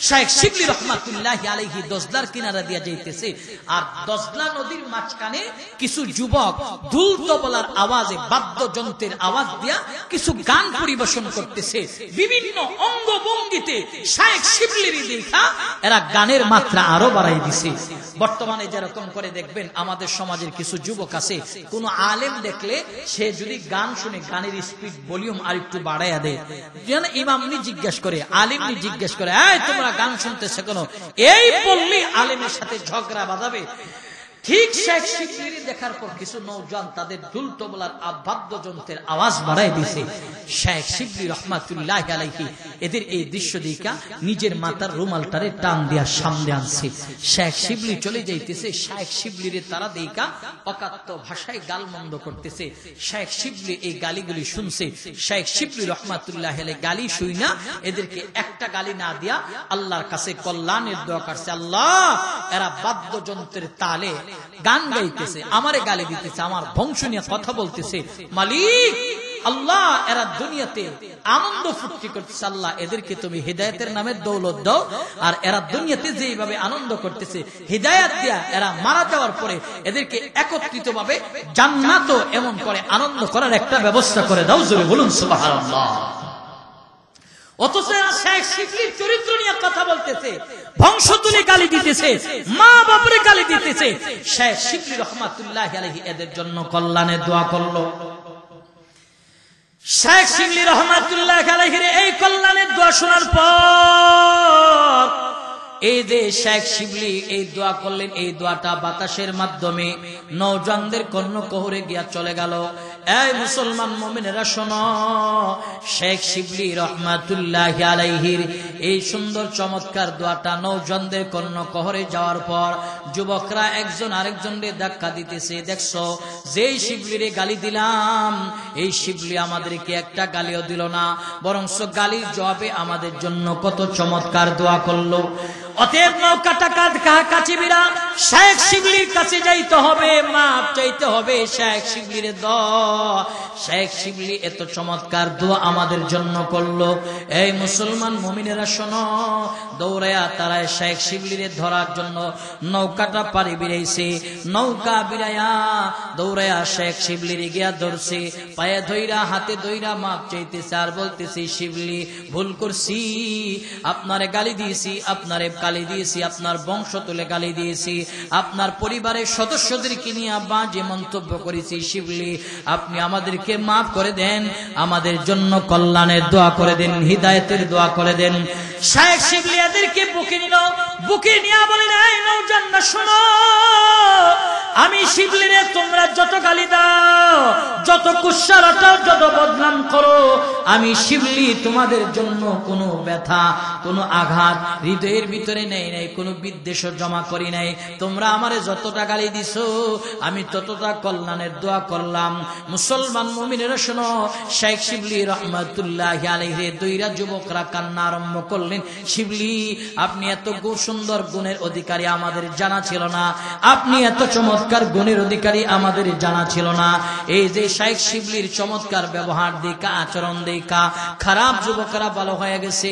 শাইখ শিবলি রহমাতুল্লাহি আলাইহি দজলার কিনারা দিয়া যাইতেছে, আর দজলা নদীর মাঝখানে কিছু যুবক দুল তবলার আওয়াজে, বাদ্যযন্ত্রের আওয়াজ দিয়া কিছু গান পরিবেশন করতেছে বিভিন্ন অঙ্গভঙ্গিতে। শাইখ শিবলির দেখা এরা গানের মাত্রা আরো বাড়াই দিছে। বর্তমানে যেরকম করে দেখবেন আমাদের সমাজের কিছু যুবক আছে, কোন আলেম দেখলে সে যদি গান শুনে গানের স্পিড ভলিউম আর একটু বাড়াইয়া দেয়, যেন ইমামনি জিজ্ঞেস করে, আলেমনি জিজ্ঞেস করে, এই তোমরা গান শুনতেছে কেন? এই বললি আলেমের সাথে ঝগড়া বাঁধাবে। ঠিক শাইখ শিবলি দেখার পর কিছু নওজোয়ান তাদের দুল তবলার বাদ্যযন্ত্রের আওয়াজ বাড়াই দিছে। শাইখ শিবলি রহমাতুল্লাহি আলাইহি এদের এই দৃশ্য দেখা নিজের মাথার রুমালটারে টান দিয়া সামনে আনছে। শাইখ শিবলি চলে যাইতেছে, শাইখ শিবলির তারা দেখা অকাত্য ভাষায় গালমন্দ করতেছে। শাইখ শিবলি এই গালিগুলি শুনছে। শাইখ শিবলি রহমাতুল্লাহি আলাইহি গালি শুই না, এদেরকে একটা গালি না দিয়া আল্লাহর কাছে কল্যাণের দোয়া করছে। আল্লাহ, এরা বাদ্যযন্ত্রের তালে গান গাইতেছে, আমারে গালি দিতেছে, আমার বংশ নিয়ে কথা বলতেছে। মালিক আল্লাহ, এরা দুনিয়াতে আনন্দ ফুর্তি করতেছে, আল্লাহ এদেরকে তুমি হিদায়াতের নামে দৌলত দাও। আর এরা দুনিয়াতে যেভাবে আনন্দ করতেছে, হিদায়াত দিয়া এরা মারা যাওয়ার পরে এদেরকে একত্রিত ভাবে জান্নাত এমন করে আনন্দ করার একটা ব্যবস্থা করে দাও। জোরে বলুন সুবহানাল্লাহ। অথচ শাইখ শিবলির চরিত্র নিয়ে কথা বলতেছে, বংশ তুলে গালি দিতেছে, মা বাপরে গালি দিতেছে। শাইখ শিবলি রহমাতুল্লাহি আলাইহি এদের জন্য কল্যাণের দোয়া করলো। শাইখ শিবলি রহমাতুল্লাহি আলাইহির এই কল্যাণের দোয়া শোনার পর এই যে শাইখ শিবলি এই দোয়া করলেন, এই দোয়াটা বাতাসের মাধ্যমে নওজোয়ানদের কর্ণকুহরে গিয়া চলে গেল। এই মুসলমান মুমিনেরা শোনো, শেখ শিবলি রহমাতুল্লাহি আলাইহির এই সুন্দর চমৎকার দোয়াটা নৌজনদের কর্ণকহরে যাওয়ার পর যুবকরা একজন আরেকজনকে ধাক্কা দিতেছে। দেখছো, যেই শিবলিরে গালি দিলাম, এই শিবলি আমাদেরকে একটা গালিও দিল না, বরং গালির জবাবে আমাদের জন্য কত চমৎকার দোয়া করলো। অতএব নৌকাটা কাচিবিরা শেখ শিবলির কাছে যাইতে হবে, মাপ চাইতে হবে শেখ শিবলির শেখ শিবলি এত চমৎকার দোয়া আমাদের জন্য করলো। এই মুসলমান মুমিনেরা শোনো, দৌড়াইয়া তারা শেখ শিবলিরে ধরার জন্য নৌকাটা পাড়ি বিড়াইছে। নৌকা বিড়াইয়া দৌড়াইয়া শেখ শিবলিরে গিয়া ধরছে, পায়ে ধইরা হাতে ধইরা মাপ চাইতেছে আর বলতেছে, শিবলি ভুল করছি, আপনারে গালি দিয়েছি, আপনারে গালি দিয়েছি, আপনার বংশ তুলে গালি দিয়েছি, আপনার পরিবারের সদস্যদেরকে নিয়ে বাজে মন্তব্য করেছি, শিবলি আপনি আমাদেরকে মাফ করে দেন, আমাদের জন্য কল্যাণের দোয়া করে দেন, হিদায়াতের দোয়া করে দেন। শেখ শিবলি এদেরকে বুকে নিল, বুকে নিয়ে বলেন, এই নৌজনরা শোনো, আমি শিবলিরে তোমরা যত গালি দাও, যত কুৎসা রটাও, যত বদনাম করো, আমি শিবলি তোমাদের জন্য কোনো ব্যথা, কোনো আঘাত হৃদয়ের ভিতরে নেই নাই, কোনো বিদ্বেষ জমা করি নাই। তোমরা আমারে যতটা গালি দিছো, আমি ততটা কল্যাণের দোয়া করলাম। মুসলমান মুমিনেরা শোনো, শেখ শিবলি রহমাতুল্লাহি আলাইহি দুইরা যুবকরা কান্না আরম্ভ করলেন, শিবলি আপনি এত সুন্দর গুণের অধিকারী আমাদের জানা ছিল না, আপনি এত চমৎকার গুণের অধিকারী আমাদের জানা ছিল না। এই যে শেখ শিবলির চমৎকার ব্যবহার দেখা, আচরণ দেখা খারাপ যুবকরা ভালো হয়ে গেছে।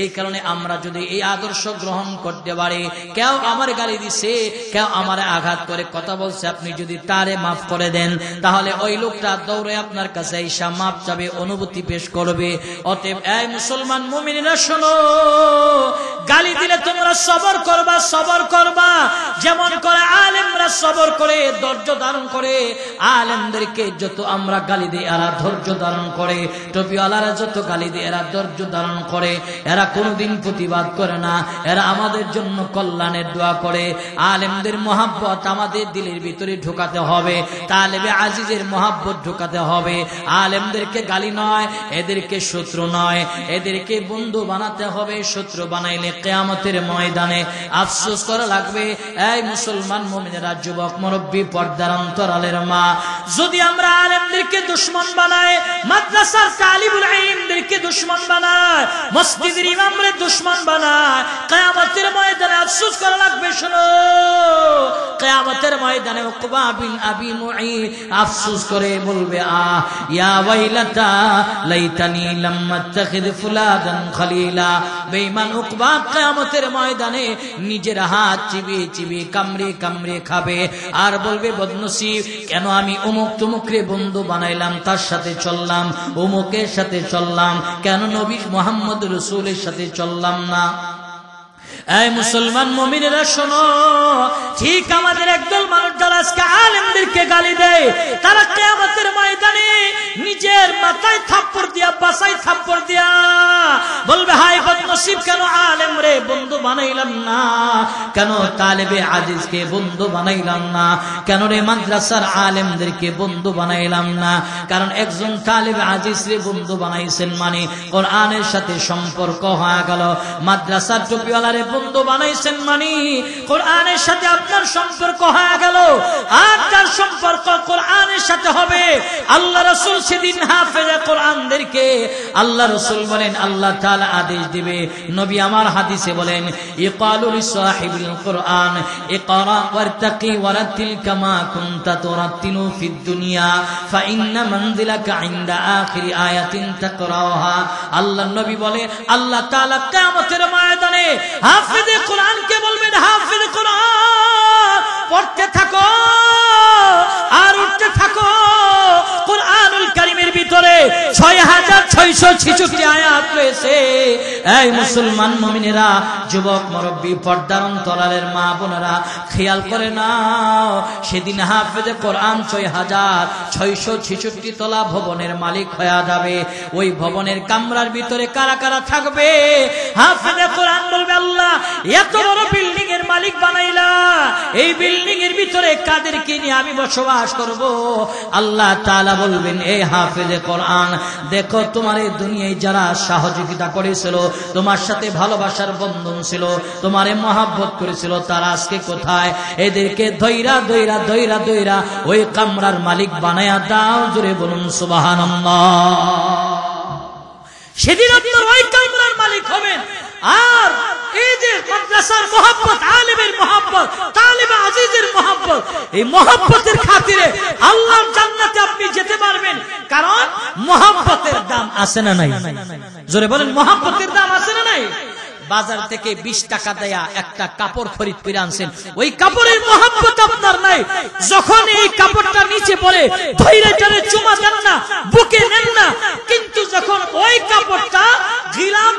এই কারণে আমরা যদি এই আদর্শ গ্রহণ করতে পারি, কেউ আমার গালি দিছে, কেউ আমার আঘাত করে কথা বলছে, আপনি যদি তারে মাফ করে দেন, তাহলে ওই লোকটা দৌড়ে আপনার কাছে এসে মাফ চাবে, অনুভূতি পেশ করবে। অতএব এই মুসলমান মুমিনেরা শোনো, গালি দিলে তোমরা সবর করবা, সবর করবা, যেমন করে আলেমরা সবর করে, ধৈর্য ধারণ করে। আলেমদেরকে যত আমরা গালি দিই, এরা ধৈর্য ধারণ করে, টুপিওয়ালারা যত গালি দিই, এরা ধৈর্য ধারণ করে, এরা কোনোদিন প্রতিবাদ করে না, এরা আমাদের জন্য কল্যাণের দোয়া করে। আলেমদের মহাব্বত আমাদের দিলের ভিতরে ঢোকাতে হবে, তালেবে আজিজের মহাব্বত ঢোকাতে হবে। আলেমদেরকে গালি নয়, এদেরকে শত্রু নয়, এদেরকে বন্ধু বানাতে হবে। শত্রু বানাইলে কিয়ামতের ময়দানে আফসোস করা লাগবে। এই মুসলমান মুমিনেরা, যুবক মুরব্বী, পর্দার অন্তরালের মা, যদি আমরা আলেমদেরকে দুশমন বানাই, মাদ্রাসার তালিবুল ইলমদেরকে দুশমন বানাই, মসজিদের ইমামদের দুশমন বানাই, কিয়ামতের ময়দানে আফসোস করা লাগবে। শোনো, কিয়ামতের ময়দানে উকবা বিন আবি মুঈত আফসোস করে বলবে, ইয়া ওয়াইলাতা লাইতানি লাম আত্তাখিদ ফুলাদান খলিলা। বেঈমান উকবা কিয়ামতের ময়দানে নিজের হাত চিবিয়ে চিবিয়ে কামড়ে কামড়ে খাবে আর বলবে, বদনসিব, কেন আমি অমুক তমুকরে বন্ধু বানাইলাম, তার সাথে চললাম, অমুকের সাথে চললাম, কেন নবী মুহাম্মদ রাসূলের সাথে চললাম না। এই মুসলমান মুমিনেরা শোনো, ঠিক আমাদের একদল মানুষ যারা আজকে আলেমদেরকে গালি দেয়, তারা কিয়ামতের ময়দানে নিজের মাথায় থাপ্পড় দিয়া, বাসায় থাপ্পড় দিয়া বলবে, হায় বদনসিব, কেন আলেম রে বন্ধু বানাইলাম না, কেন তালেবে আজিজকে বন্ধু বানাইলাম না, কেন রে মাদ্রাসার আলেমদেরকে বন্ধু বানাইলাম না। কারণ একজন তালেবে আজিজ রে বন্ধু বানাইছেন মানে কোরআনের সাথে সম্পর্ক হয়ে গেল, মাদ্রাসার টুপিওয়ালারে বন্ধু বানাইছেন মানে কোরআনের সাথে আপনার সম্পর্ক হয়ে গেল। আর তার সম্পর্ক কোরআনের সাথে হবে। আল্লাহ রাসূল সেদিন হাফেজে কোরআনদেরকে আল্লাহ রাসূল বলেন, আল্লাহ তাআলা আদেশ দিবে, নবী আমার হাদিসে বলেন, ইকালু লিসাহিবিল কোরআন ইকরা ওয়ারতাকি ওয়ারাতিল কামা কুনতা তুরাতিলু ফিদ দুনিয়া ফাইন্না মানজিলাকা ইনদা আখিরি আয়াতিন তাকরাহা। আল্লাহ নবী বলে, আল্লাহ তাআলা কিয়ামতের ময়দানে হাফেজে কোরআনকে বলবেন, হাফেজে কোরআন পড়তে থাকো আর উঠতে থাকো, কোরআনুল কারীমের ভিতরে ভিতরে 6666 আয়াত রয়েছে। এই মুসলমান মুমিনেরা, যুবক মুরব্বী, পর্দার অন্তরালের মা বোনেরা, খেয়াল করে নাও, সেদিন হাফেজে কোরআন 6666 তলা ভবনের মালিক হয়ে যাবে। ওই ভবনের কামরার ভিতরে কারা কারা থাকবে? হাফেজে কোরআন বলবে, আল্লাহ এত বড় বিল্ডিং এর মালিক বানাইলা, এই বিল্ডিং এর ভিতরে কাদেরকে নিয়ে আমি বসবাস করব? আল্লাহ তাআলা বলবেন, এই হাফেজে কোরআন, দেখো তোমার এই দুনিয়ায় যারা সহযোগিতা করেছিল, তোমার সাথে ভালোবাসার বন্ধন ছিল, তোমারে মহব্বত করেছিল, তারা আজকে কোথায়? এদেরকে ধইরা ধইরা ধইরা ধইরা ওই কামরার মালিক বানায়া দাও। জোরে বলুন সুবহানাল্লাহ। সেদিন আপনার ওই কামরার মালিক হবেন। আর এই যে মাদ্রাসার মহব্বত, আলেমের মহব্বত, তালিবে আজিজের মহব্বত, এই মহব্বতের খাতিরে আল্লাহর জান্নাতে আপনি যেতে পারবেন। কারণ মহব্বতের দাম আছে না নাই? জোরে বলেন, মহব্বতের দাম আছে না নাই? বাজার থেকে 20 টাকা দেয়া একটা কাপড় খরিদ করে আনছেন, ওই কাপড়ের মহব্বত আপনার নাই। যখন এই কাপড়টা নিচে পড়ে ধইরে টানে চুমা দেন না, বুকে নেন না, কিন্তু যখন ওই কাপড়টা গিলাম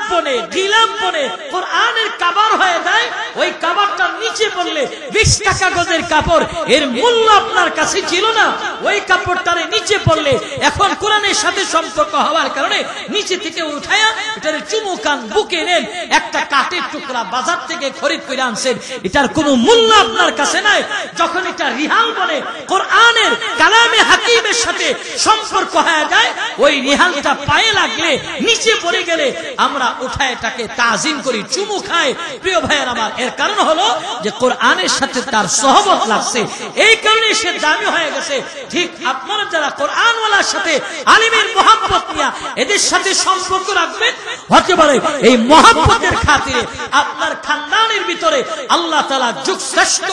পনে কোরআনের কাবার হয়ে যায়, ওই কাবারটা নিচে পড়লে 20 টাকা গজের কাপড়, এর মূল্য আপনার কাছে ছিল না। ওই কাপড়টারে নিচে পড়লে এখন কোরআনের সাথে সম্পর্ক হওয়ার কারণে নিচে থেকে উঠায়া এটারে চুমু কান, বুকে নেন। একটা কাঠের টুকরা বাজার থেকে খরিদ করে আনছেন, এটার কোনো মূল্য আপনার কাছে নাই। যখন এটা রিহাল বলে কোরআনের কালামে হাকিমের সাথে সম্পর্ক হয়ে যায়, ওই রিহালটা পায়ে লাগলে, নিচে পড়ে গেলে আমরা উঠায় এটাকে তাজিম করি, চুমু খাই। প্রিয় ভাইয়ের আমার, এর কারণ হলো যে কোরআনের সাথে তার সহবত লাগছে, এই কারণে সে দামি হয়ে গেছে। ঠিক আপনারা যারা কোরআনওয়ালার সাথে আলিমের মহব্বত নিয়ে এদের সাথে সম্পর্ক রাখবেন, হতে পারে এই মহব্বতের খাতিরে আপনার খানদানের ভিতরে আল্লাহ তাআলা যুগশ্রেষ্ঠ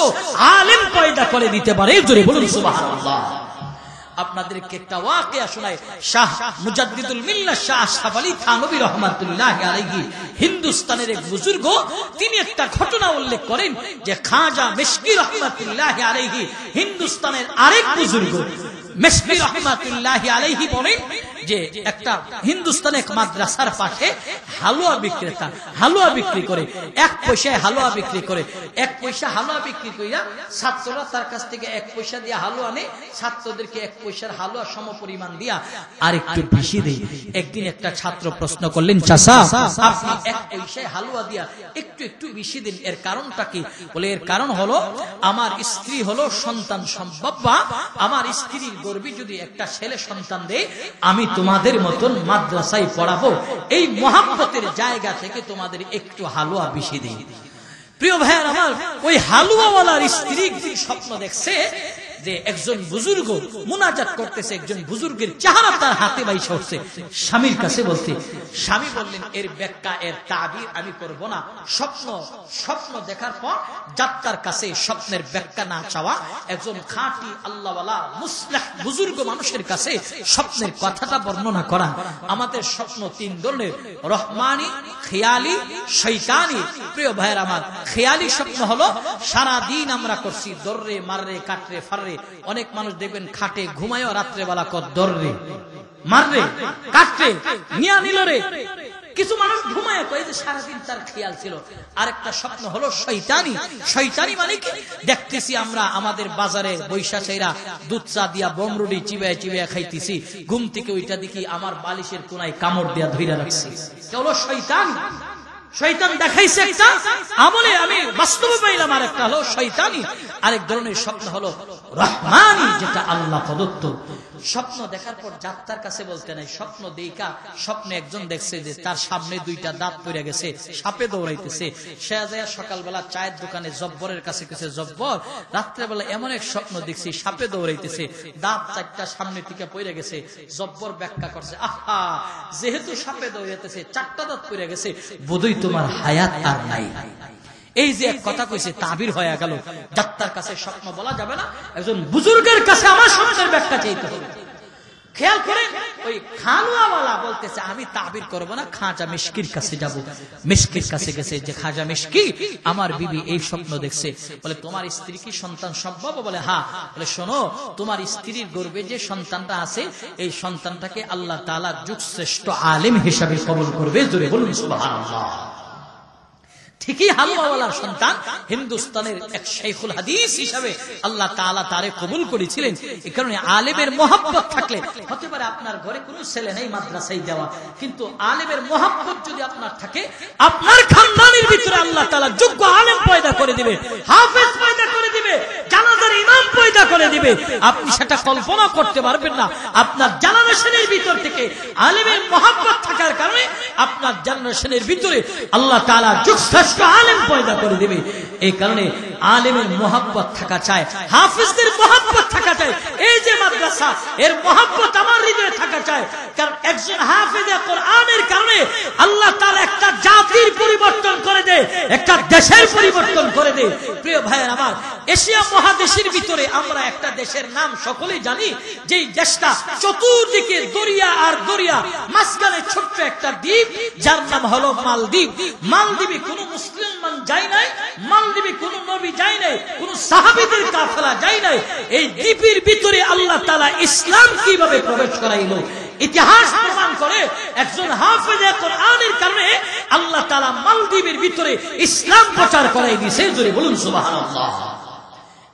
আলেম পয়দা করে দিতে পারে। জোরে বলুন সুবহানাল্লাহ। আপনাদেরকে একটা ওয়াকিয়া শোনায়। শাহ মুজাদ্দিদুল মিল্লাত শাহ আশরাফ আলী থানভী রাহমাতুল্লাহি আলাইহি, হিন্দুস্তানের এক বুজুর্গ, তিনি একটা ঘটনা উল্লেখ করেন যে খাজা মিশকি রাহমাতুল্লাহি আলাইহি, হিন্দুস্তানের আরেক বুজুর্গ মিশকি রাহমাতুল্লাহি আলাইহি বলেন যে একটা হিন্দুস্তানের মাদ্রাসার পাশে হালুয়া বিক্রেতা হালুয়া বিক্রি করে, 1 পয়সায় হালুয়া বিক্রি করে। 1 পয়সা হালুয়া বিক্রি কইরা ছাত্ররা তার কাছ থেকে 1 পয়সা দিয়ে হালুয়া নেয়, ছাত্রদেরকে 1 পয়সার হালুয়া সমপরিমাণ দিয়া আর একটু বেশি দেয়। একদিন একটা ছাত্র প্রশ্ন করলেন, চাচা আপনি 1 পয়সায় হালুয়া দিয়া একটু একটু বেশি দিন, এর কারণটা কি? বলে, এর কারণ হলো আমার স্ত্রী হলো সন্তান সম্ভবা, আমার স্ত্রীর গর্ভে যদি একটা ছেলে সন্তান দেয়, আমি তোমাদের মতন মাদ্রাসায় পড়াবো, এই মহব্বতের জায়গা থেকে তোমাদের একটু হালুয়া বেশি দিই। প্রিয় ভাইয়ের আমার, ওই হালুয়াওয়ালার স্ত্রী স্বপ্ন দেখছে যে একজন বুজুর্গ মুনাজাত করতেছে, একজন বুজুর্গের চেহারা তার হাতে বাইসা উঠছে। স্বামীর কাছে বলতে, স্বামী বললেন, এর ব্যাখ্যা, এর তাবির আমি করব না। স্বপ্ন দেখার পর যাত্রার কাছে স্বপ্নের ব্যাখ্যা না চাওয়া, একজন খাঁটি আল্লাহওয়ালা মুসলিহ বুজুর্গ মানুষের কাছে স্বপ্নের কথাটা বর্ণনা করা। আমাদের স্বপ্ন 3 ধরনের, রহমানি, খেয়ালি, শয়তানি। প্রিয় ভাইয়ের আমার, খেয়ালি স্বপ্ন হলো সারা দিন আমরা করছি দররে মাররে কাটরে ফাররে। অনেক মানুষ দেখবেন খাটে ঘুমায়ও রাত্রে বেলা কর দররে মাররে কাটরে নিয়া নিলরে। কিছু মানুষ ঘুমায় কয় যে সারাদিন তার খেয়াল ছিল। আরেকটা স্বপ্ন হলো শয়তানি। শয়তানি মানে কি? দেখতেছি আমরা আমাদের বাজারে বৈশাখীরা দুধ চা দিয়া বমরুডি চিবায় চিবায় খাইতেছি, ঘুম থেকে ওইটা দেখি আমার বালিশের কোনায় কামড় দিয়া ধইরা রাখছি। এটা হলো শয়তান। শয়তান দেখাইছে একটা আমলে, আমি বাস্তবে পাইলাম। আর একটা হলো শয়তানি। আরেক ধরনের স্বপ্ন হলো রহমানি, যেটা আল্লাহ প্রদত্ত। স্বপ্ন দেখার পর যাত্রার কাছে বলতে নাই, স্বপ্ন দেখা স্বপ্নে একজন দেখছে যে তার সামনে 2টা দাঁত পড়ে গেছে, সাপে দৌড়াইতেছে। সে যায় সকালবেলা চায়ের দোকানে জব্বরের কাছে গেছে, জব্বর রাত্রেবেলা এমন এক স্বপ্ন দেখছি, সাপে দৌড়াইতেছে, দাঁত 4টা সামনে থেকে পড়ে গেছে। জব্বর ব্যাখ্যা করছে, আহা, যেহেতু সাপে দৌড়াইতেছে 4টা দাঁত পড়ে গেছে, বোধহয় তোমার হায়াত আর নাই। এই যে এক কথা কইছে, তাবির হয়ে গেল। যাত্রার কাছে স্বপ্ন বলা যাবে না, একজন বুজুর্গের কাছে আমার স্বপ্নের ব্যাখ্যা চাইতে হবে। খেয়াল করেন, ওই খানুয়াওয়ালা বলতেছে আমি তাবির করব না, খাজা মিশকির কাছে যাব। মিশকির কাছে গেছে যে খাজা মিশকি, আমার বিবি এই স্বপ্ন দেখছে। বলে তোমার স্ত্রী কি সন্তান সম্ভব? বলে হ্যাঁ। বলে শোনো, তোমার স্ত্রীর গর্ভে যে সন্তানটা আছে এই সন্তানটাকে আল্লাহ তাআলা যুগশ্রেষ্ঠ আলেম হিসাবে কবুল করবে। জোরে বলুন সুবহানাল্লাহ। ঠিকই হালুয়াওয়ালার সন্তান হিন্দুস্তানের এক শাইখুল হাদিস হিসাবে আল্লাহ তাআলা তারে কবুল করেছিলেন। এই কারণে আলেমের মহব্বত থাকলে, হতে পারে আপনার ঘরে কোনো ছেলে নেই মাদ্রাসায় দেওয়া, কিন্তু আলেমের মহব্বত যদি আপনার থাকে, আপনার খানদানের ভিতরে আল্লাহ তাআলা যোগ্য আলেম পয়দা করে দিবে, হাফেজ পয়দা করে দিবে, জানাজার ইমাম পয়দা করে দিবে। আপনি সেটা কল্পনা করতে পারবেন না। আপনার জেনারেশনের ভিতর থেকে আলেমের মহব্বত থাকার কারণে আপনার জেনারেশনের ভিতরে আল্লাহ তাআলা যুগশ্রেষ্ঠ আলেম পয়দা করে দিবে। এই কারণে আলেমের মহব্বত থাকা চাই, হাফেজদের মহব্বত থাকা চাই। এই যে মাদ্রাসা, এর মহব্বত আমার হৃদয়ে থাকা চাই। কারণ একজন হাফেজে কোরআনের কারণে আল্লাহ তাআলা একটা জাতির পরিবর্তন করে দেয়, একটা দেশের পরিবর্তন করে দেয়। প্রিয় ভাইয়ের আমার, এশিয়া মহাদেশের ভিতরে আমরা একটা দেশের নাম সকলেই জানি, যেই দেশটা চতুর্দিকে দরিয়া আর দরিয়া, মাঝখানে ছোট্ট একটা দ্বীপ, যার নাম হলো মালদ্বীপ। মালদ্বীপে কোনো মুসলমান যায় নাই, মালদ্বীপে কোনো নবী যায় নাই, কোনো সাহাবীদের কাফেলা যায় নাই। এই দ্বীপের ভিতরে আল্লাহ তাআলা ইসলাম কিভাবে প্রবেশ করাইল, ইতিহাস প্রমাণ করে একজন হাফেজে কোরআনের কারণে আল্লাহ তাআলা মালদ্বীপের ভিতরে ইসলাম প্রচার করাই দিয়েছে। জোরে বলুন সুবহানাল্লাহ।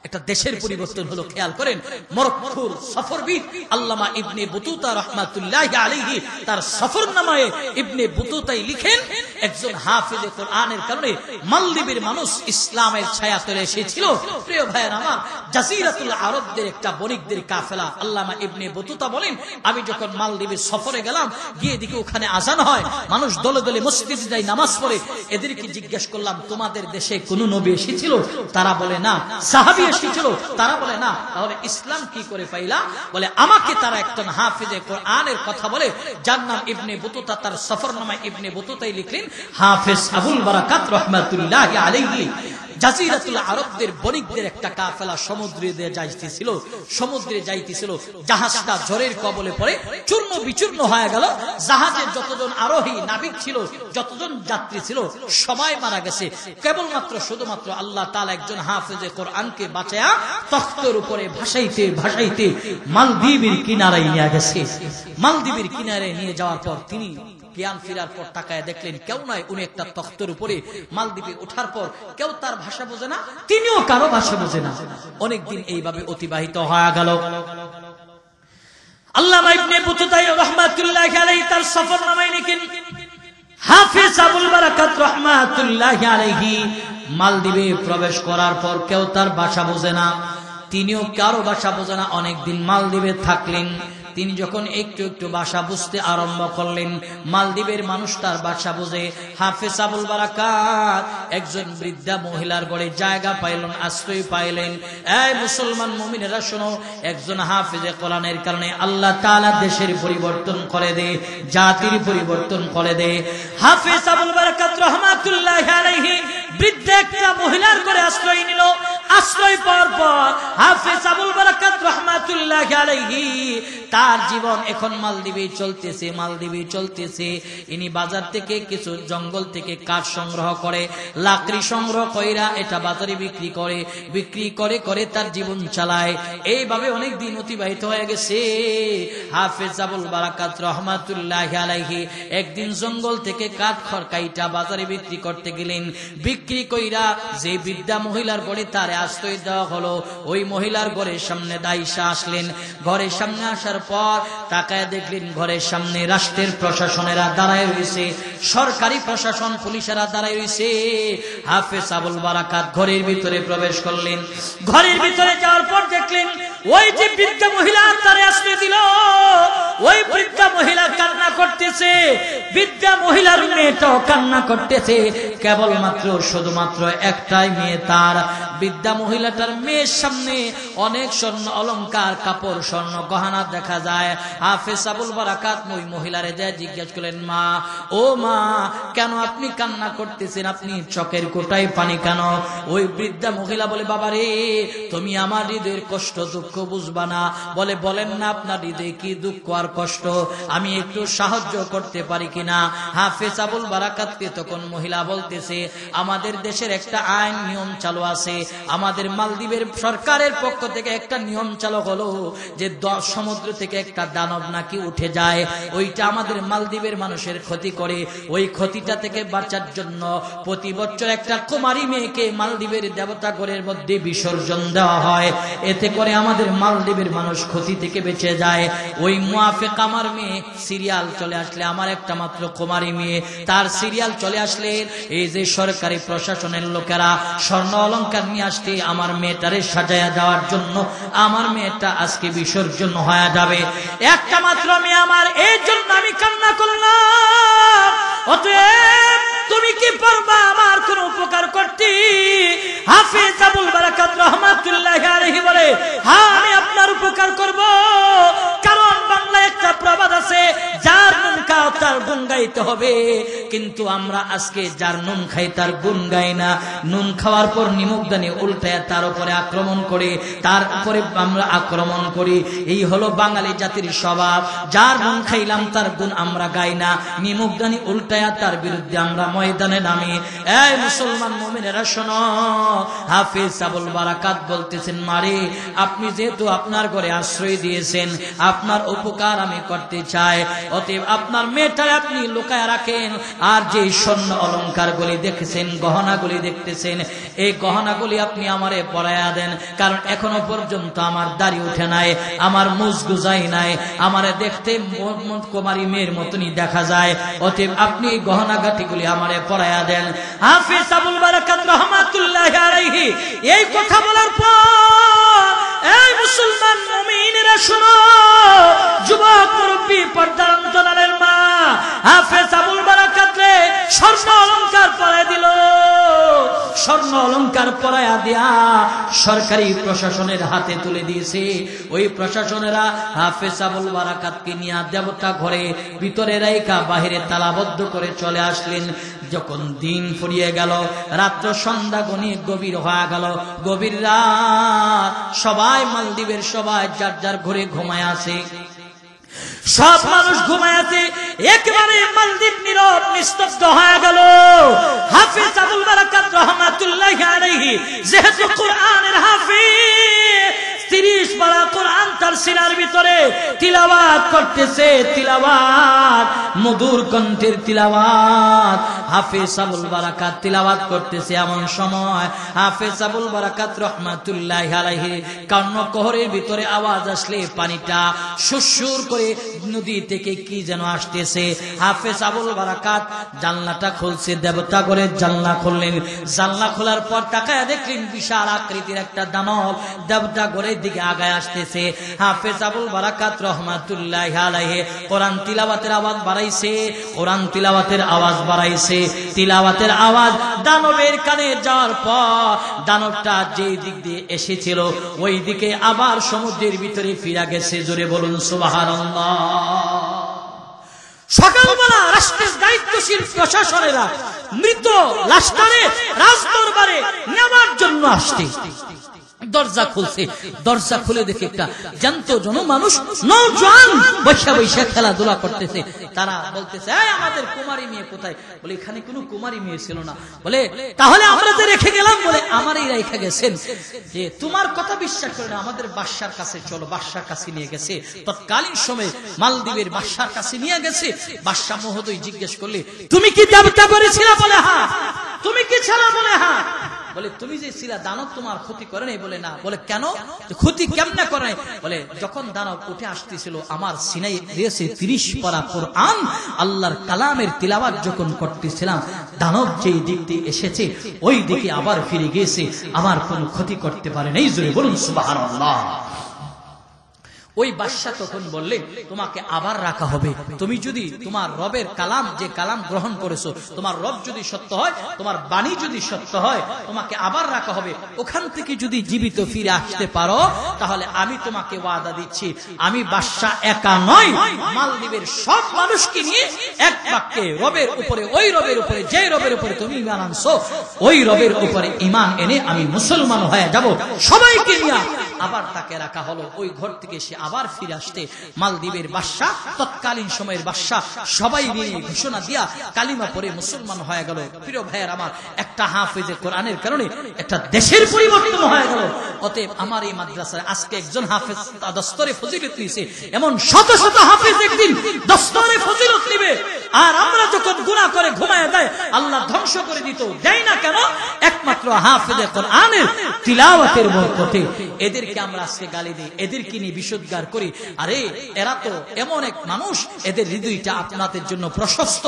একটা দেশের পরিবর্তন হলো। খেয়াল করেন, মরক্কোর সফরবিদ আল্লামা ইবনে বতুতা রাহমাতুল্লাহি আলাইহি তার সফরনামায়ে ইবনে বতুতাই লিখেন, একজন হাফেজে কোরআনের কারণে মালদ্বীপের মানুষ ইসলামের ছায়া তলে এসেছিল। প্রিয় ভাইয়ের আমার, জাজিরাতুল আরবদের একটা বণিকদের কাফেলা, আল্লামা ইবনে বতুতা বলেন, আমি যখন মালদ্বীপের সফরে গেলাম, গিয়ে দেখি ওখানে আজান হয়, মানুষ দলে দলে মসজিদে যায় নামাজ পড়ে। এদেরকে জিজ্ঞেস করলাম, তোমাদের দেশে কোন নবী এসেছিল? তারা বলে না। সাহাবী এসেছিল? তারা বলে না। তাহলে ইসলাম কি করে পাইলা? বলে আমাকে তারা একজন হাফেজে কোরআনের কথা বলে, যার নাম ইবনে বতুতা, তার সফরনামায় ইবনে বতুতাই লিখলেন, হাফেজ আবুল বারাকাত রাহমাতুল্লাহি আলাইহি জাজিরাতুল আরবদের বণিকদের একটা কাফেলা সমুদ্রে যাইতেছিল। সমুদ্রে যাইতেছিল, জাহাজটা ঝড়ের কবলে পড়ে চূর্ণ বিচূর্ণ হয়ে গেল। জাহাজের যতজন আরোহী নাবিক ছিল, যতজন যাত্রী ছিল, সবাই মারা গেছে। কেবলমাত্র শুধুমাত্র আল্লাহ তাআলা একজন হাফেজে কোরআনকে বাঁচায়া তখ্তের উপরে ভাসাইতে ভাসাইতে মালদ্বীপের কিনারায় নিয়ে গেছে। মালদ্বীপের কিনারে নিয়ে যাওয়ার পর তিনি জ্ঞান ফিরার পর তাকায় দেখলেন কেউ নাই। উনি একটা তখ্তের উপরে মালদ্বীপে ওঠার পর কেউ তার ভাষা বোঝে না, তিনিও কারো ভাষা বোঝে না। অনেকদিন এইভাবে অতিবাহিত হয়ে গেল। আল্লামা ইবনে বতুতা রাহমাতুল্লাহি আলাইহি তার সফরনামায় লিখেন, হাফেজ আবুল বারাকাত রাহমাতুল্লাহি আলাইহি মালদ্বীপে প্রবেশ করার পর কেউ তার ভাষা বোঝে না, তিনিও কারো ভাষা বোঝে না। অনেকদিন মালদ্বীপে থাকলেন। তিনি যখন একটু একটু ভাষা বুঝতে আরম্ভ করলেন, মালদ্বীপের মানুষ তার ভাষা বোঝে। হাফেজ আবুল বারাকাত একজন বৃদ্ধা মহিলার ঘরে জায়গা পাইলেন, আশ্রয় পাইলেন। এই মুসলমান মুমিনেরা শোনো, একজন হাফেজে কোরআনের কারণে আল্লাহ তাআলা দেশের পরিবর্তন করে দেয়, জাতির পরিবর্তন করে দেয়। হাফেজ আবুল বারাকাত রাহমাতুল্লাহি আলাইহি বৃদ্ধা একটা মহিলার ঘরে আশ্রয় নিল। আশ্রয় পাওয়ার পর হাফেজ আবুল বারাকাত রাহমাতুল্লাহি আলাইহি তার জীবন এখন মালদ্বীপে চলতেছে, মালদ্বীপে চলতেছে। ইনি বাজার থেকে কিছু জঙ্গল থেকে কাঠ সংগ্রহ করে, লাকড়ি সংগ্রহ কইরা এটা বাজারে বিক্রি করে, বিক্রি করে করে তার জীবন চালায়। এইভাবে অনেক দিন অতিবাহিত হয়ে গেছে। হাফেজ আবুল বারাকাত রাহমাতুল্লাহি আলাইহি একদিন জঙ্গল থেকে কাঠ খড়কাইটা বাজারে বিক্রি করতে গেলেন। বিক্রি কইরা যে বৃদ্ধা মহিলার ঘরে তার আশ্রয় দেওয়া হলো, ওই মহিলার ঘরের সামনে দাইসা আসলেন। ঘরের সামনে আসার পর তাকায় দেখলেন ঘরের সামনে রাষ্ট্রের প্রশাসনেরা দাঁড়ায় রয়েছে, সরকারি প্রশাসন পুলিশেরা দাঁড়ায় রয়েছে। হাফেজ আবুল বারাকাত ঘরের ভিতরে প্রবেশ করলেন। ঘরের ভিতরে যাওয়ার পর দেখলেন ওই যে বৃদ্ধা মহিলা তারে আশ্রয় দিল, ওই বৃদ্ধা মহিলা কান্না করতেছে। বৃদ্ধা মহিলার মেয়েটাও কান্না করতেছে। কেবলমাত্র শুধুমাত্র একটাই মেয়ে তার। বৃদ্ধা মহিলাটার মেয়ের সামনে অনেক স্বর্ণ অলংকার, কাপড়, স্বর্ণ গহনা দেখা যায়। হাফেজ আবুল বারাকাত ওই মহিলারে যায় জিজ্ঞেস করলেন, মা, ও মা, কেন আপনি কান্না করতেছেন? আপনি চোখের কোটায় পানি কেন? ওই বৃদ্ধা মহিলা বলে, বাবা রে, তুমি আমার হৃদয়ের কষ্ট দুঃখ সুখ বুঝবা না। বলেন না আপনার হৃদয়ে কি দুঃখ আর কষ্ট, আমি একটু সাহায্য করতে পারি কিনা। হাফেজ আবুল বারাকাতকে তখন মহিলা বলতেছে, আমাদের দেশের একটা আইন নিয়ম চালু আছে, আমাদের মালদ্বীপের সরকারের পক্ষ থেকে একটা নিয়ম চালু হলো যে 10 সমুদ্র থেকে একটা দানব নাকি উঠে যায়, ওইটা আমাদের মালদ্বীপের মানুষের ক্ষতি করে। ওই ক্ষতিটা থেকে বাঁচার জন্য প্রতি বছর একটা কুমারী মেয়েকে মালদ্বীপের দেবতাঘরের মধ্যে বিসর্জন দেওয়া হয়, এতে করে আমাদের মালদ্বীপের মানুষ ক্ষতি থেকে বেঁচে যায়। ওই মুআফিক আমার মেয়ে সিরিয়াল চলে আসলে, আমার একটা মাত্র কুমারী মেয়ে, তার সিরিয়াল চলে আসলে এই যে সরকারি প্রশাসনের লোকেরা স্বর্ণ অলংকার নিয়ে আসতে আমার মেয়েটারে সাজায়া দেওয়ার জন্য আমার মেয়েটা আজকে বিসর্জন হয়ে যাবে। একটা মাত্র মেয়ে আমার, এই জন্য আমি কান্না করলাম। অতএব তুমি কি পারবা আমার কোন উপকার করতে? হাফেজ আবুল বারাকাত রাহমাতুল্লাহি আলাইহি বলে, হ্যাঁ আমি আপনার উপকার করব, কারণ বাংলায় একটা প্রবাদ আছে, যার নুন খাও তার গুণ গাইতে হবে। কিন্তু আমরা আজকে যার নুন খাই তার গুণ গাই না, নুন খাওয়ার পর নিমকদানি উল্টায় তার উপরে আক্রমণ করে, তার উপরে আমরা আক্রমণ করি। এই হলো বাঙালি জাতির স্বভাব, যার নুন খাইলাম তার গুণ আমরা গাই না, নিমকদানি উল্টায় তার বিরুদ্ধে আমরা ময়দানে নামি। এই মুসলমান মুমিনেরা শোনো, হাফেজ আবুল বারাকাত বলতেছেন, মারে আপনি যেহেতু আপনার ঘরে আশ্রয় দিয়েছেন, আপনার উপকার আমি করতে চাই, অতএব আপনার মেয়েটা আপনি লুকায় রাখেন। আর যে স্বর্ণ অলংকারগুলি দেখেছেন, গহনাগুলি দেখতেছেন, এই গহনাগুলি আপনি আমারে পরাইয়া দেন, কারণ এখনো পর্যন্ত আমার দাড়ি উঠে নাই, আমার মুজ গুজাই নাই, আমারে দেখতে কুমারী মেয়ের মতনই দেখা যায়, অতএব আপনি এই গহনা গাটিগুলি আমারে পরাইয়া দেন। হাফেজ আবুল বারাকাত রাহমাতুল্লাহি আলাইহি এই কথা বলার পর, এই মুসলমান মুমিনেরা শুনো, যুবক মুরব্বী পর্দার অন্তরালের মা, হাফেজ আবুল বারাকাত রে স্বর্ণ অলংকার পরায় দিল। স্বর্ণ অলংকার পরায়া দিয়া সরকারি প্রশাসনের হাতে তুলে দিয়েছে। ওই প্রশাসনেরা হাফেজ আবুল বারাকাতকে নিয়ে দেবতা ঘরে ভিতরে রাইখা বাহিরে তালাবদ্ধ করে চলে আসলেন। যখন দিন ফুরিয়ে গেল, রাত্র সন্ধ্যা গণিয়ে গভীর হয়ে গেল, গভীর রাত, সবাই মালদ্বীপের সবাই যার যার ঘরে ঘুমায় আছে, সব মানুষ ঘুমায় আছে, একেবারে মালদ্বীপ নীরব নিস্তব্ধ হয়ে গেল। হাফেজ আবুল বারাকাত রাহমাতুল্লাহি আলাইহি যেহেতু কোরআনের হাফেজ, 30 পারা কোরআন তার সিনার ভিতরে তিলাওয়াত করতেছে, তিলাওয়াত, মধুর কণ্ঠের তিলাওয়াত। হাফেজ আবুল বারাকাত তিলাওয়াত করতেছে, এমন সময় হাফেজ আবুল বারাকাত রাহমাতুল্লাহি আলাইহি কর্ণকোহরের ভিতরে আওয়াজ আসলে পানিটা সুরসুর করে নদী থেকে কি যেন আসতেছে। হাফেজ আবুল বারাকাত জানলাটা খুলছে, দেবতা করে জানলা খুললেন। জানলা খোলার পর তাকায় দেখলেন বিশাল আকৃতির একটা দানব দেবতা করে দিকে আগায় আসতেছে। হাফেজ আবুল বারাকাত রাহমাতুল্লাহি আলাইহি কোরআন তিলাওয়াতের আওয়াজ বাড়াইছে, কোরআন তিলাওয়াতের আওয়াজ বাড়াইছে, তিলাওয়াতের আওয়াজ দানবের কানে যাওয়ার পর দানবটা যেই দিক দিয়ে এসেছিল ওই দিকে আবার সমুদ্রের ভিতরে ফিরে গেছে। জোরে বলুন সুবহানাল্লাহ। সকালবেলা রাষ্ট্রের দায়িত্বশীল প্রশাসনেরা মৃত লাশটারে রাজদরবারে নেওয়ার জন্য আসছে। দরজা খুলছে, দরজা খুলে দেখে একটা জ্যান্ত জনমানুষ নওজোয়ান বৈশা বৈশা খেলাধুলা করতেছে। তারা বলতেছে, আমাদের কুমারী মেয়ে কোথায়? বলে এখানে কোনো কুমারী মেয়ে ছিল না। বলে তাহলে আমরা যে রেখে গেলাম? বলে আমারই রেখে গেছেন। যে তোমার কথা বিশ্বাস করে না, আমাদের বাদশার কাছে চলো। বাদশার কাছে নিয়ে গেছে, তৎকালীন সময়ে মালদ্বীপের বাদশার কাছে নিয়ে গেছে। বাদশা মহোদয় জিজ্ঞেস করলে, তুমি কি দেবতা করেছিলে? বলে হ্যাঁ। তুমি কি ছিল? বলে হ্যাঁ। বলে তুমি যে ছিলা দানব তোমার ক্ষতি করে নাই? বলে না। বলে কেন? ক্ষতি কেমনে করে নাই? বলে যখন দানব উঠে আসতেছিল আমার সিনাই দিয়েছে 30 পারা কোরআন আল্লাহর কালামের তিলাওয়াত যখন করতেছিলাম, দানব যেই দিক দিয়ে এসেছে ওই দিকে আবার ফিরে গেছে, আমার কোনো ক্ষতি করতে পারে নাই। জোরে বলুন সুবহানাল্লাহ। ওই বাদশা তখন বললে, তোমাকে আবার রাখা হবে। তুমি যদি তোমার রবের কালাম, যে কালাম গ্রহণ করেছো, তোমার রব যদি সত্য হয়, তোমার বাণী যদি সত্য হয়, তোমাকে আবার রাখা হবে। ওখান থেকে যদি জীবিত ফিরে আসতে পারো তাহলে আমি তোমাকে ওয়াদা দিচ্ছি, আমি বাদশা একা নয়, মালদ্বীপের সব মানুষকে নিয়ে এক বাক্যে রবের উপরে, ওই রবের উপরে, যে রবের উপরে তুমি ঈমান আনছো ওই রবের উপরে ঈমান এনে আমি মুসলমান হয়ে যাব। সবাইকে নিয়ে আবার তাকে রাখা হলো। ওই ঘর থেকে সে আবার ফিরে আসতে মালদ্বীপের বাদশা, তৎকালীন সময়ের বাদশা সবাই নিয়ে ঘোষণা দিয়া কালিমা পড়ে মুসলমান হয়ে গেল। প্রিয় ভাইয়ের আমার, একটা হাফেজে কোরআনের কারণে একটা দেশের পরিবর্তন হয়ে গেল। অতএব আমার এই মাদ্রাসায় আজকে একজন হাফেজ দস্তরে ফজিলত নিয়েছে, এমন শত শত হাফেজ একদিন দস্তরে ফজিলত নিবে। আর আমরা যখন গুনাহ করে ঘুমায় দেয় আল্লাহ ধ্বংস করে দিত, দেয় না কেন? একমাত্র হাফেজে কোরআনের তিলাওয়াতের বরকতে। এদেরকে আমরা আজকে গালি দিই, এদেরকে নিয়ে বিশুদ্ধার করি। আরে এরা তো এমন এক মানুষ, এদের হৃদয়টা আপনাদের জন্য প্রশস্ত।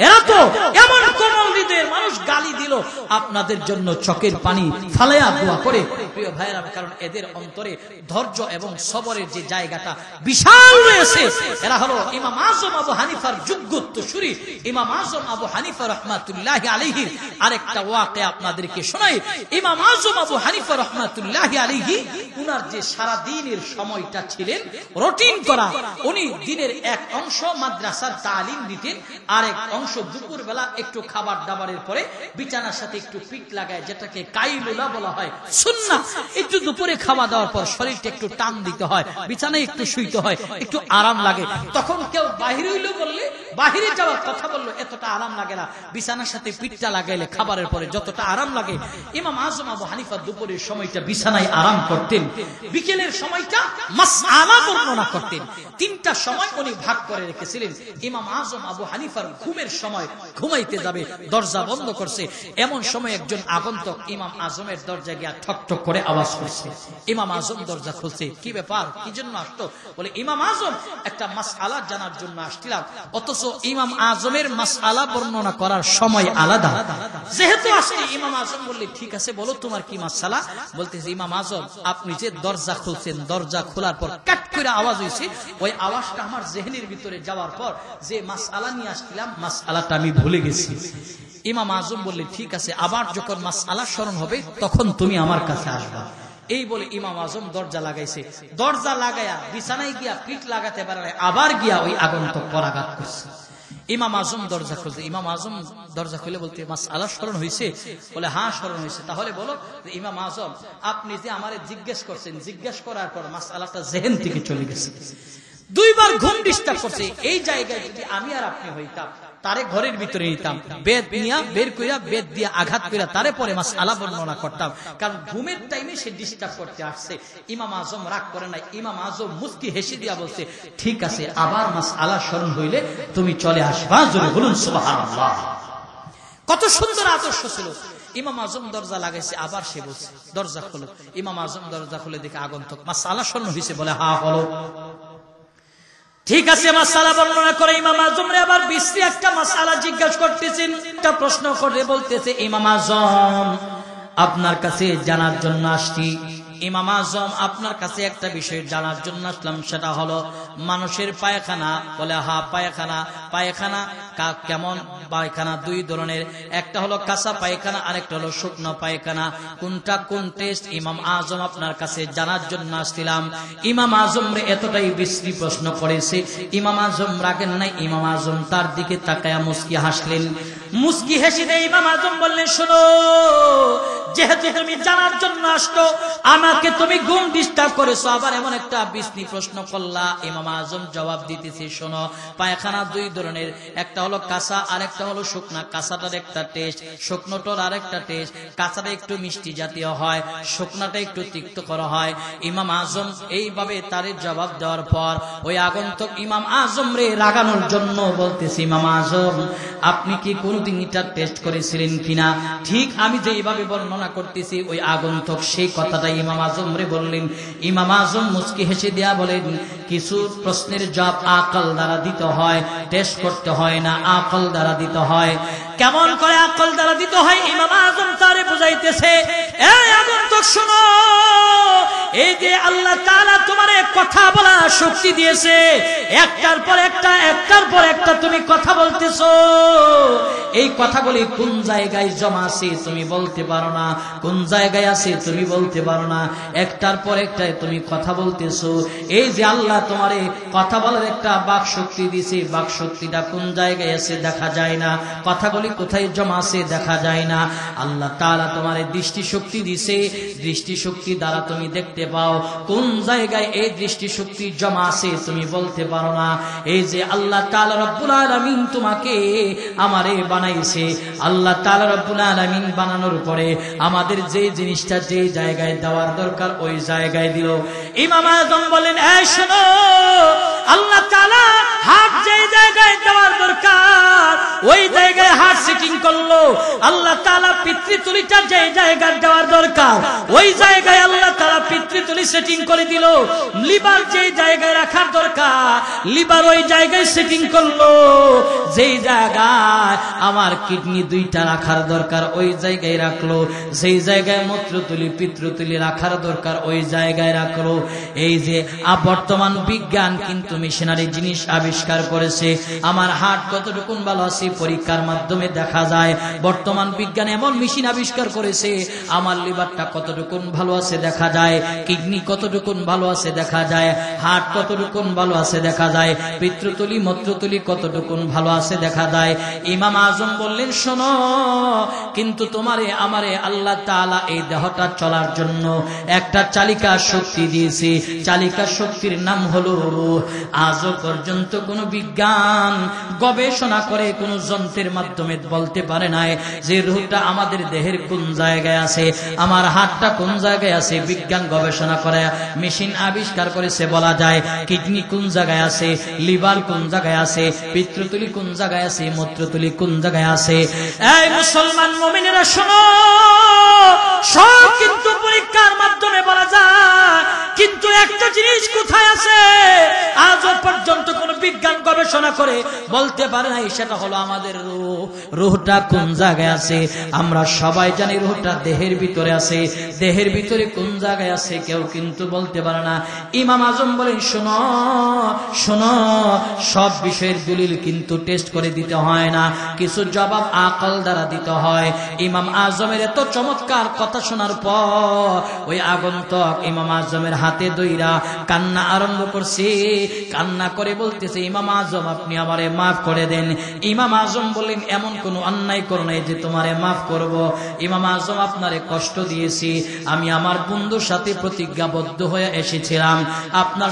এরা তো এমন কোমল হৃদয়ের মানুষ, গালি দিল আপনাদের জন্য চোখের পানি ফালায়া দোয়া করে। প্রিয় ভাইরা, কারণ এদের অন্তরে ধৈর্য এবং সবরের যে জায়গাটা বিশাল রয়েছে। এরা হলো ইমাম আজম আবু হানিফার যোগ্য উত্তরসূরি। ইমাম আজম আবু হানিফা রাহমাতুল্লাহি আলাইহি আরেকটা ওয়াকিয়া আপনাদেরকে শোনাই। ইমাম আজম আবু হানিফা রাহমাতুল্লাহি আলাইহি উনার যে সারা দিনের সময়টা ছিলেন রুটিন করা, উনি দিনের এক অংশ মাদ্রাসার তালিম দিতেন, আরেক অংশ দুপুর বেলা একটু খাবার দাবারের পরে বিছানার সাথে একটু পিঠ লাগায়, যেটাকে কাইলুলা বলা হয়, সুন্নাহ। একটু দুপুরে খাওয়া দাওয়ার পর শরীরটা একটু টান দিতে হয়, বিছানায় একটু শুইতে হয়, একটু আরাম লাগে। তখন কেউ বাহিরে হইলো বললে, বাহিরে যাওয়ার কথা বললো, এতটা আরাম লাগে না। বিছানার সাথে পিঠটা লাগাইলে খাবারের পরে যতটা আরাম লাগে, ইমাম আজম আবু হানিফা দুপুরের সময়টা বিছানায় আরাম করতেন, বিকেলের সময়টা মাসআলা বর্ণনা করতেন। তিনটা সময় উনি ভাগ করে রেখেছিলেন। ইমাম আজম আবু হানিফার ঘুমের সময় ঘুমাইতে যাবে, দরজা বন্ধ করছে, এমন সময় একজন আগন্তুক ইমাম আজমের দরজা গিয়া ঠক ঠক করে আওয়াজ করছে। ইমাম আজম দরজা খুলছে, কি ব্যাপার, কি জন্য আসতো? বলে ইমাম আজম একটা মাসআলা জানার জন্য আসছিলাম। অথচ ইমাম আজমের মাসআলা বর্ণনা করার সময় আলাদা। যেহেতু আসলে ইমাম আজম বললে, ঠিক আছে বলো তোমার কি মাসআলা। বলতেছে, ইমাম আজম আপনি যে দরজা খুলছেন, দরজা খোলার পর কাট করে আওয়াজ হয়েছে, ওই আওয়াজটা আমার জেহেনের ভিতরে যাওয়ার পর যে মাসআলা নিয়ে আসছিলাম, মাসআলাটা আমি ভুলে গেছি। ইমাম আজম বললেন, ঠিক আছে, আবার যখন মাসআলা স্মরণ হবে তখন তুমি আমার কাছে আসবা। এই বলে ইমাম আজম দরজা লাগাইছে। দরজা লাগায়া বিছানায় গিয়া পিঠ লাগাতে পারে না, আবার গিয়া ওই আগন্তুক পরাঘাত করছে। ইমাম আজম দরজা খুলছে। ইমাম আজম দরজা খুলে বলতে, মাসআলা স্মরণ হয়েছে? বলে, হ্যাঁ স্মরণ হয়েছে। তাহলে বলো। ইমাম আজম আপনি যে আমারে জিজ্ঞেস করছেন, জিজ্ঞেস করার পর মাসআলাটা জেহেন থেকে চলে গেছে। দুইবার ঘুম ডিস্টার্ব করছে। এই জায়গায় যদি আমি আর আপনি হইতাম, তারে ঘরের ভিতরে নিতাম, বেদ নিয়া বের কইরা বেদ দিয়া আঘাত কইরা তারে পরে মাসআলা বর্ণনা করতাম, কারণ ঘুমের টাইমে সে ডিস্টার্ব করতে আসছে। ইমাম আজম রাগ করে নাই। ইমাম আজম মুস্কি হেসে দিয়া বলছে, ঠিক আছে, আবার মাসআলা স্মরণ হইলে তুমি চলে আসবা। জোরে বলুন সুবহানাল্লাহ। কত সুন্দর আদর্শ ছিল। ইমাম আজম দরজা লাগাইছে, আবার সে বলছে দরজা খোলো। ইমাম আজম দরজা খুলে দেখে আগন্তুক। মাসআলা স্মরণ হয়েছে? বলে, হ্যাঁ হলো। ঠিক আছে, মাসআলা বর্ণনা করে ইমাম আজম রে আবার বিশ্রী একটা মাসআলা জিজ্ঞাসা করতেছেন, একটা প্রশ্ন করে বলতেছে, ইমাম আজম আপনার কাছে জানার জন্য আসছি। ইমাম আজম আপনার কাছে একটা বিষয় জানার জন্য আসলাম, সেটা হলো মানুষের পায়খানা। বলে, হ্যাঁ পায়খানা। পায়খানা কেমন? পায়খানা দুই ধরনের, একটা হলো কাঁচা পায়খানা, আরেকটা হলো শুকনো পায়খানা। কোনটা কোন টেস্ট? ইমাম আজম আপনার কাছে জানার জন্য আসছিলাম। ইমাম আজম রে এতটাই বিশ্রী প্রশ্ন করেছে, ইমাম আজম রাগেন নাই। ইমাম আজম তার দিকে তাকায়া মুস্কি হাসলেন। মুস্কি হেসে দিয়ে ইমাম আজম বললেন, শোনো, যেহেতু তুমি জানার জন্য আসতো, আমাকে তুমি ঘুম ডিস্টার্ব করেছো, আবার এমন একটা বিশ্রী প্রশ্ন করলা। ইমাম আজম জবাব দিতেছে, শোনো, পায়খানা দুই ধরনের, একটা হলো কাঁচা আর একটা হলো শুকনা। কাঁচাটার একটা টেস্ট, শুকনোটার আরেকটা টেস্ট। কাঁচাটা একটু মিষ্টি জাতীয় হয়, শুকনাটা একটু তিক্ত করা হয়। ইমাম আজম এইভাবে তার জবাব দেওয়ার পর ওই আগন্তুক ইমাম আজম রে রাগানোর জন্য বলতেছে, ইমাম আজম আপনি কি কোনদিন এটা টেস্ট করেছিলেন কিনা? ঠিক আমি যে এইভাবে বর্ণনা করতেছি, ওই আগন্তুক সেই কথাটা ইমাম আজম রে বললেন। ইমাম আজম মুস্কি হেসে দেয়া বলেন, কিছু প্রশ্নের জবাব আকল দ্বারা দিতে হয়, টেস্ট করতে হয় না, আকল দ্বারা দিতে হয়। কেমন করে আকল দ্বারা দিতে হয়? ইমাম আজম তারে বুঝাইতেছে, এই আগন্তুক শোনো, এই যে আল্লাহ তাআলা তোমারে কথা বলা শক্তি দিয়েছে, একটার পর একটা, একটার পর একটা তুমি কথা বলতেছো, এই কথাগুলি কোন জায়গায় জমা আছে তুমি বলতে পারো না, কোন জায়গায় আছে তুমি বলতে পারো না, একটার পর একটাই তুমি কথা বলতেছো। এই যে আল্লাহ তোমারে কথা বলার একটা বাক শক্তি দিছে, বাক শক্তিটা কোন জায়গায় আছে দেখা যায় না, কথাগুলি কোথায় জমা আছে দেখা যায় না। আল্লাহ তাআলা তোমারে দৃষ্টি শক্তি দিছে, দৃষ্টি শক্তি দ্বারা তুমি দেখতে পাও, কোন জায়গায় এই দৃষ্টি শক্তি জমা আছে তুমি বলতে পারো না। এই যে আল্লাহ তাআলা রব্বুল আলামিন তোমাকে আমারে বানাইছে, আল্লাহ তাআলা রব্বুল আলামিন বানানোর পরে আমাদের যে জিনিসটা যে জায়গায় দেওয়ার দরকার ওই জায়গায় দিল। ইমাম আযম বলেন, এই শোনো, আল্লাহ তাআলা হাত যে জায়গায় দেওয়ার দরকার ওই জায়গায় হাত সেটিং করলো। আল্লাহ তাআলা পিতৃতুলিটা যে জায়গায় দেওয়ার দরকার ওই জায়গায় আল্লাহ তাআলা পিতৃতুলি সেটিং করে দিল। লিভার যে জায়গায় রাখার দরকার লিভার ওই জায়গায় সেটিং করলো। যেই জায়গায় আমার কিডনি দুইটা রাখার দরকার ওই জায়গায় রাখলো, যেই জায়গায় মূত্রতুলি পিতৃতুলি রাখার দরকার ওই জায়গায় রাখলো। এই যে বর্তমান বিজ্ঞান কিন্তু মেশিনারি জিনিস আবিষ্কার করেছে। আমার হার্ট কতটুকুন ভালো আছে পরীক্ষার মাধ্যমে দেখা যায়। বর্তমান বিজ্ঞান এমন মেশিন আবিষ্কার করেছে, আমার লিভারটা কতটুকুন ভালো আছে দেখা যায়, কিডনি কতটুকুন ভালো আছে দেখা যায়, হার্ট কতটুকুন ভালো আছে দেখা যায়, পিতৃতুলি মূত্রতুলি কতটুকুন ভালো আছে দেখা যায়। ইমাম আযম বললেন, শোনো, কিন্তু তোমারে আমারে আল্লাহ তাআলা এই দেহটা চলার জন্য একটা চালিকা শক্তি দিয়েছে। চালিকা শক্তির নাম হলো রূহ। আজও পর্যন্ত কোন বিজ্ঞান গবেষণা করে কোন যন্ত্রের মাধ্যমে বলতে পারে নাই যে রূহটা আমাদের দেহের কোন জায়গায় আছে, আমার হাতটা কোন জায়গায় আছে। বিজ্ঞান গবেষণা করে মেশিন আবিষ্কার করেছে, বলা যায় কিডনি কোন জায়গায় আছে, লিভার কোন জায়গায় আছে, পিতৃতুলি কোন জায়গায় আছে, মূত্রতুলি কোন জায়গায় আছে। এই মুসলমান মুমিনেরা শোনো, সব কিন্তু পরীক্ষার মাধ্যমে বলা যায়, কিন্তু একটা জিনিস কোথায় আছে আজও পর্যন্ত কোন বিজ্ঞান গবেষণা করে বলতে পারে নাই, সেটা হলো আমাদের রূহ। রূহটা কোন জায়গায় আছে আমরা সবাই জানি, রূহটা দেহের ভিতরে আছে। দেহের ভিতরে কোন জায়গায় আছে কেউ কিন্তু বলতে পারে না। ইমাম আযম বলেন, শোনো শোনো, সব বিষয়ের দলিল কিন্তু টেস্ট করে দিতে হয় না, কিছু জবাব আকল দ্বারা দিতে হয়। ইমাম আযমের এত চমৎকার কথা শোনার পর ওই আগন্তুক ইমাম আযমের হাতে দইরা কান্না আরম্ভ করছে। কান্না করে বলতেছে, ইমাম আযম আপনি আমারে মাফ করে দেন। ইমাম আযম বললেন, এমন কোন অন্যায় করো নাই যে তোমারে মাফ করব। ইমাম আযম আপনারে কষ্ট দিয়েছি, আমি আমার বন্ধুর সাথে প্রতিজ্ঞাবদ্ধ হয়ে এসেছিলাম। আপনার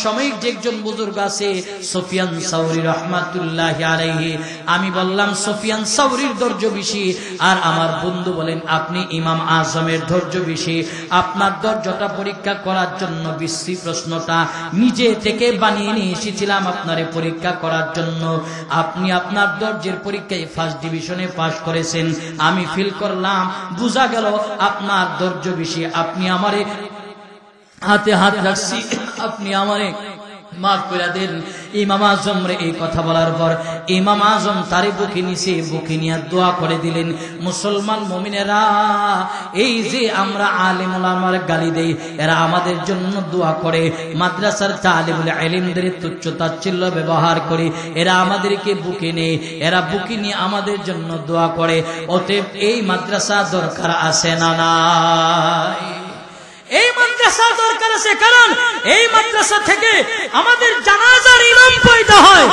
সাময়িক যে একজন বুজুর্গ আছে সুফিয়ান সাউরি রাহমাতুল্লাহি আলাইহি, আমি বললাম সুফিয়ান সাউরির ধৈর্য বেশি, আর আমার বন্ধু বলেন আপনি ইমাম আযমের ধৈর্য বেশি। আপনার ধৈর্যটা পরীক্ষা করার জন্য বিশ্রী প্রশ্নটা নিজে থেকে বানিয়ে নিয়ে এসেছিলাম আপনারে পরীক্ষা করার জন্য। আপনি আপনার ধৈর্যের পরীক্ষায় ফার্স্ট ডিভিশনে পাশ করেছেন, আমি ফিল করলাম, বোঝা গেল আপনার ধৈর্য বেশি। আপনি আমারে হাতে হাত রাখছি, আপনি আমারে মাফ করে দেন। ইমাম আযম রে এই কথা বলার পর ইমাম আযম তারে বুকে নিছে, বুকে নিয়ে দোয়া করে দিলেন। মুসলমান মুমিনেরা, এই যে আমরা আলেম ওলামার গালি দেই, এরা আমাদের জন্য দোয়া করে। মাদ্রাসার তালিবুল ইলমদের তুচ্ছ তাচ্ছিল্য ব্যবহার করে এরা আমাদেরকে বুকে নেয়, এরা বুকে নিয়ে আমাদের জন্য দোয়া করে। অতএব এই মাদ্রাসা দরকার আছে না নাই? এই মাদ্রাসা দরকার আছে, কারণ এই মাদ্রাসা থেকে আমাদের জানাজার ইমাম পয়দা হয়,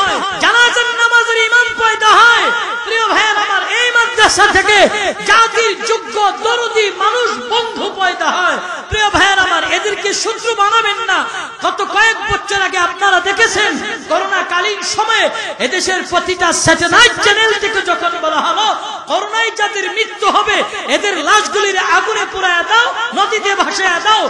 জানাজার নামাজের ইমাম পয়দা হয়। প্রিয় ভাইয়ের আমার, এই মাদ্রাসা থেকে জাতির যোগ্য দরদি মানুষ বন্ধু পয়দা হয়। প্রিয় ভাইয়ের আমার, এদেরকে শত্রু বানাবেন না। গত কয়েক বছর আগে আপনারা দেখেছেন করোনা কালীন সময়ে এদেশের প্রতিটা স্যাটেলাইট চ্যানেল থেকে যখন বলা হলো করোনায় যাদের মৃত্যু হবে এদের লাশগুলির আগুনে পোড়ায় দাও, নদীতে ভাসায় দাও,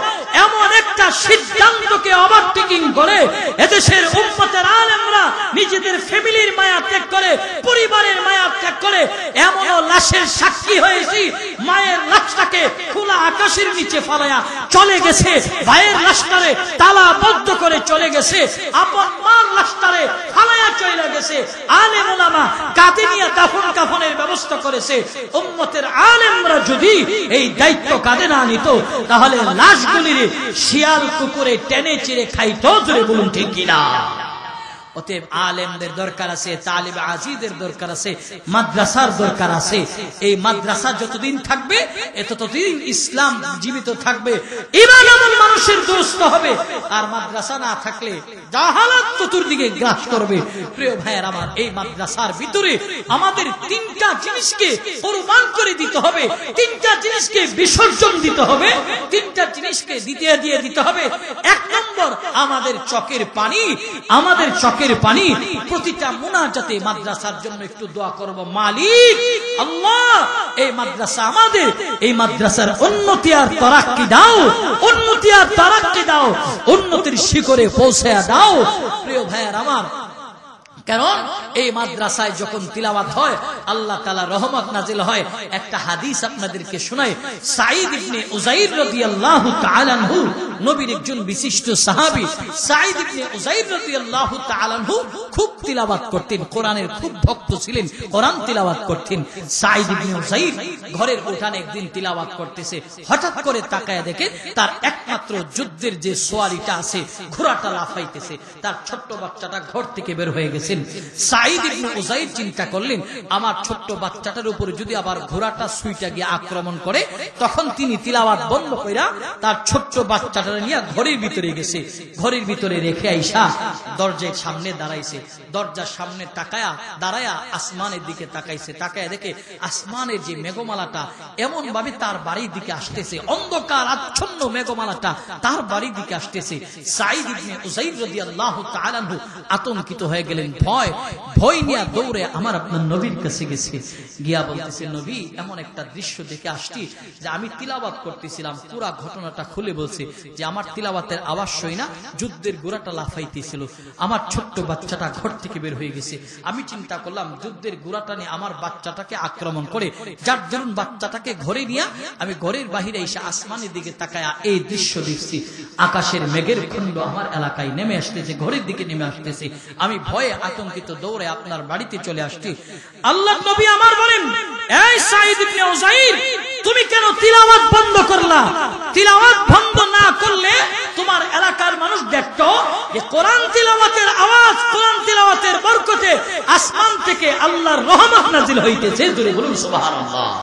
এমন একটা সিদ্ধান্তকে ওভারটেকিং করে এদেশের উম্মতের আলেমরা নিজেদের ফ্যামিলির মায়া ত্যাগ করে, পরিবারের মায়া ত্যাগ করে এমন লাশের সাক্ষী হয়েছি। মায়ের লাশটাকে খোলা আকাশের নিচে ফালায়া চলে গেছে, ভাইয়ের লাশটারে তালাবদ্ধ করে চলে গেছে, আপন মার লাশটারে ফালায়া চলে গেছে। আলেম ওলামা কাঁধে নিয়ে দাফন কাফনের ব্যবস্থা করেছে। উম্মতের আলেমরা যদি এই দায়িত্ব কাঁধে না নিত তাহলে লাশগুলির শিয়াল কুকুরে টেনে চিরে খাইতো। জোরে বলুন ঠিক কিনা? অতএব আলেমদের দরকার আছে, তালিব আজিদের দরকার আছে, মাদ্রাসার দরকার আছে। এই মাদ্রাসা যতদিন থাকবে ততদিন ইসলাম জীবিত থাকবে, ঈমান আমল মানুষের দুরুস্ত হবে। আর মাদ্রাসা না থাকলে জাহালাত চতুর্দিকে গ্রাস করবে। প্রিয় ভাইয়ের আমার, এই মাদ্রাসার ভিতরে আমাদের তিনটা জিনিসকে কুরবান করে দিতে হবে, তিনটা জিনিসকে বিসর্জন দিতে হবে, তিনটা জিনিসকে দিয়ে দিতে হবে। এক নম্বর, আমাদের চোখের পানি, আমাদের চোখের পানি। প্রতিটা মুনাজাতে মাদ্রাসার জন্য একটু দোয়া করব, মালিক আল্লাহ এই মাদ্রাসা আমাদের, এই মাদ্রাসার উন্নতি আর তারাক্কি দাও, উন্নতি আর তারাক্কি দাও, উন্নতির শিখরে পৌঁছায়া দাও। প্রিয় ভাইয়ের আমার, কারণ এই মাদ্রাসায় যখন তিলাওয়াত হয় আল্লাহ তাআলা রহমত নাজিল হয়। একটা হাদিস আপনাদেরকে শোনাই। সাঈদ ইবনে উযাইর রাদিয়াল্লাহু তাআলা আনহু, নবীর একজন বিশিষ্ট সাহাবী। সাঈদ ইবনে উযাইর রাদিয়াল্লাহু তাআলা আনহু খুব তিলাওয়াত করতেন, কোরআনের খুব ভক্ত ছিলেন, কোরআন তিলাওয়াত করতেন। সাঈদ ইবনে উযাইর ঘরের উঠানে একদিন তিলাওয়াত করতেছে, হঠাৎ করে তাকায় দেখে তার একমাত্র যুদ্ধের যে সোয়ারিটা আছে ঘোড়াটা লাফাইতেছে। তার ছোট্ট বাচ্চাটা ঘর থেকে বের হয়ে গেছে। সাঈদ ইবনে উযাইর চিন্তা করলেন, আমার ছোট্ট বাচ্চাটার উপরে যদি আবার ঘোড়াটা সুইটা গিয়ে আক্রমণ করে, তখন তিনি তিলাওয়াত বন্ধ কইরা তার ছোট্ট বাচ্চাটা নিয়ে ঘরের ভিতরে গেছে। ঘরের ভিতরে রেখে আইসা দরজার সামনে দাঁড়াইছে। দরজার সামনে দাঁড়ায়া আসমানের দিকে তাকাইছে। তাকায় দেখে আসমানের যে মেঘমালাটা এমন ভাবে তার বাড়ির দিকে আসতেছে, অন্ধকার আচ্ছন্ন মেঘমালাটা তার বাড়ির দিকে আসতেছে। সাঈদ ইবনে উযাইর রাদিয়াল্লাহু তাআলা আনহু আতঙ্কিত হয়ে গেলেন। ভয় নিয়ে দৌড়ে আমার আপনার নবীর কাছে গেছে, গিয়া বলতেছে, নবী এমন একটা দৃশ্য দেখে আসছি যে আমি তিলাওয়াত করতেছিলাম, পুরা ঘটনাটা খুলে বলছে যে আমার তিলাওয়াতের আওয়াজ শুই না যুদ্ধের ঘোড়াটা লাফাইতেছিল, আমার ছোট্ট বাচ্চাটা ঘর থেকে বের হয়ে গেছে। আমি চিন্তা করলাম যুদ্ধের ঘোড়াটা নিয়ে আমার বাচ্চাটাকে আক্রমণ করে, যার দরুন বাচ্চাটাকে ঘরে নিয়ে আমি ঘরের বাহিরে এসে আসমানের দিকে তাকায়া এই দৃশ্য দেখছি। আকাশের মেঘের খণ্ড আমার এলাকায় নেমে আসতেছে, ঘরের দিকে নেমে আসতেছে। আমি ভয়ে আতঙ্কিত দৌড়ে আপনার বাড়িতে চলে আসছি। আল্লাহর নবী আমার বলেন, এই সাঈদ ইবনে উযাইর, তুমি কেন তিলাওয়াত বন্ধ করলা? তিলাওয়াত বন্ধ না করলে তোমার এলাকার মানুষ দেখতো যে কোরআন তিলাওয়াতের আওয়াজ, কোরআন তিলাওয়াতের বরকতে আসমান থেকে আল্লাহর রহমত নাজিল হইতেছে। জোরে বলুন সুবহানাল্লাহ।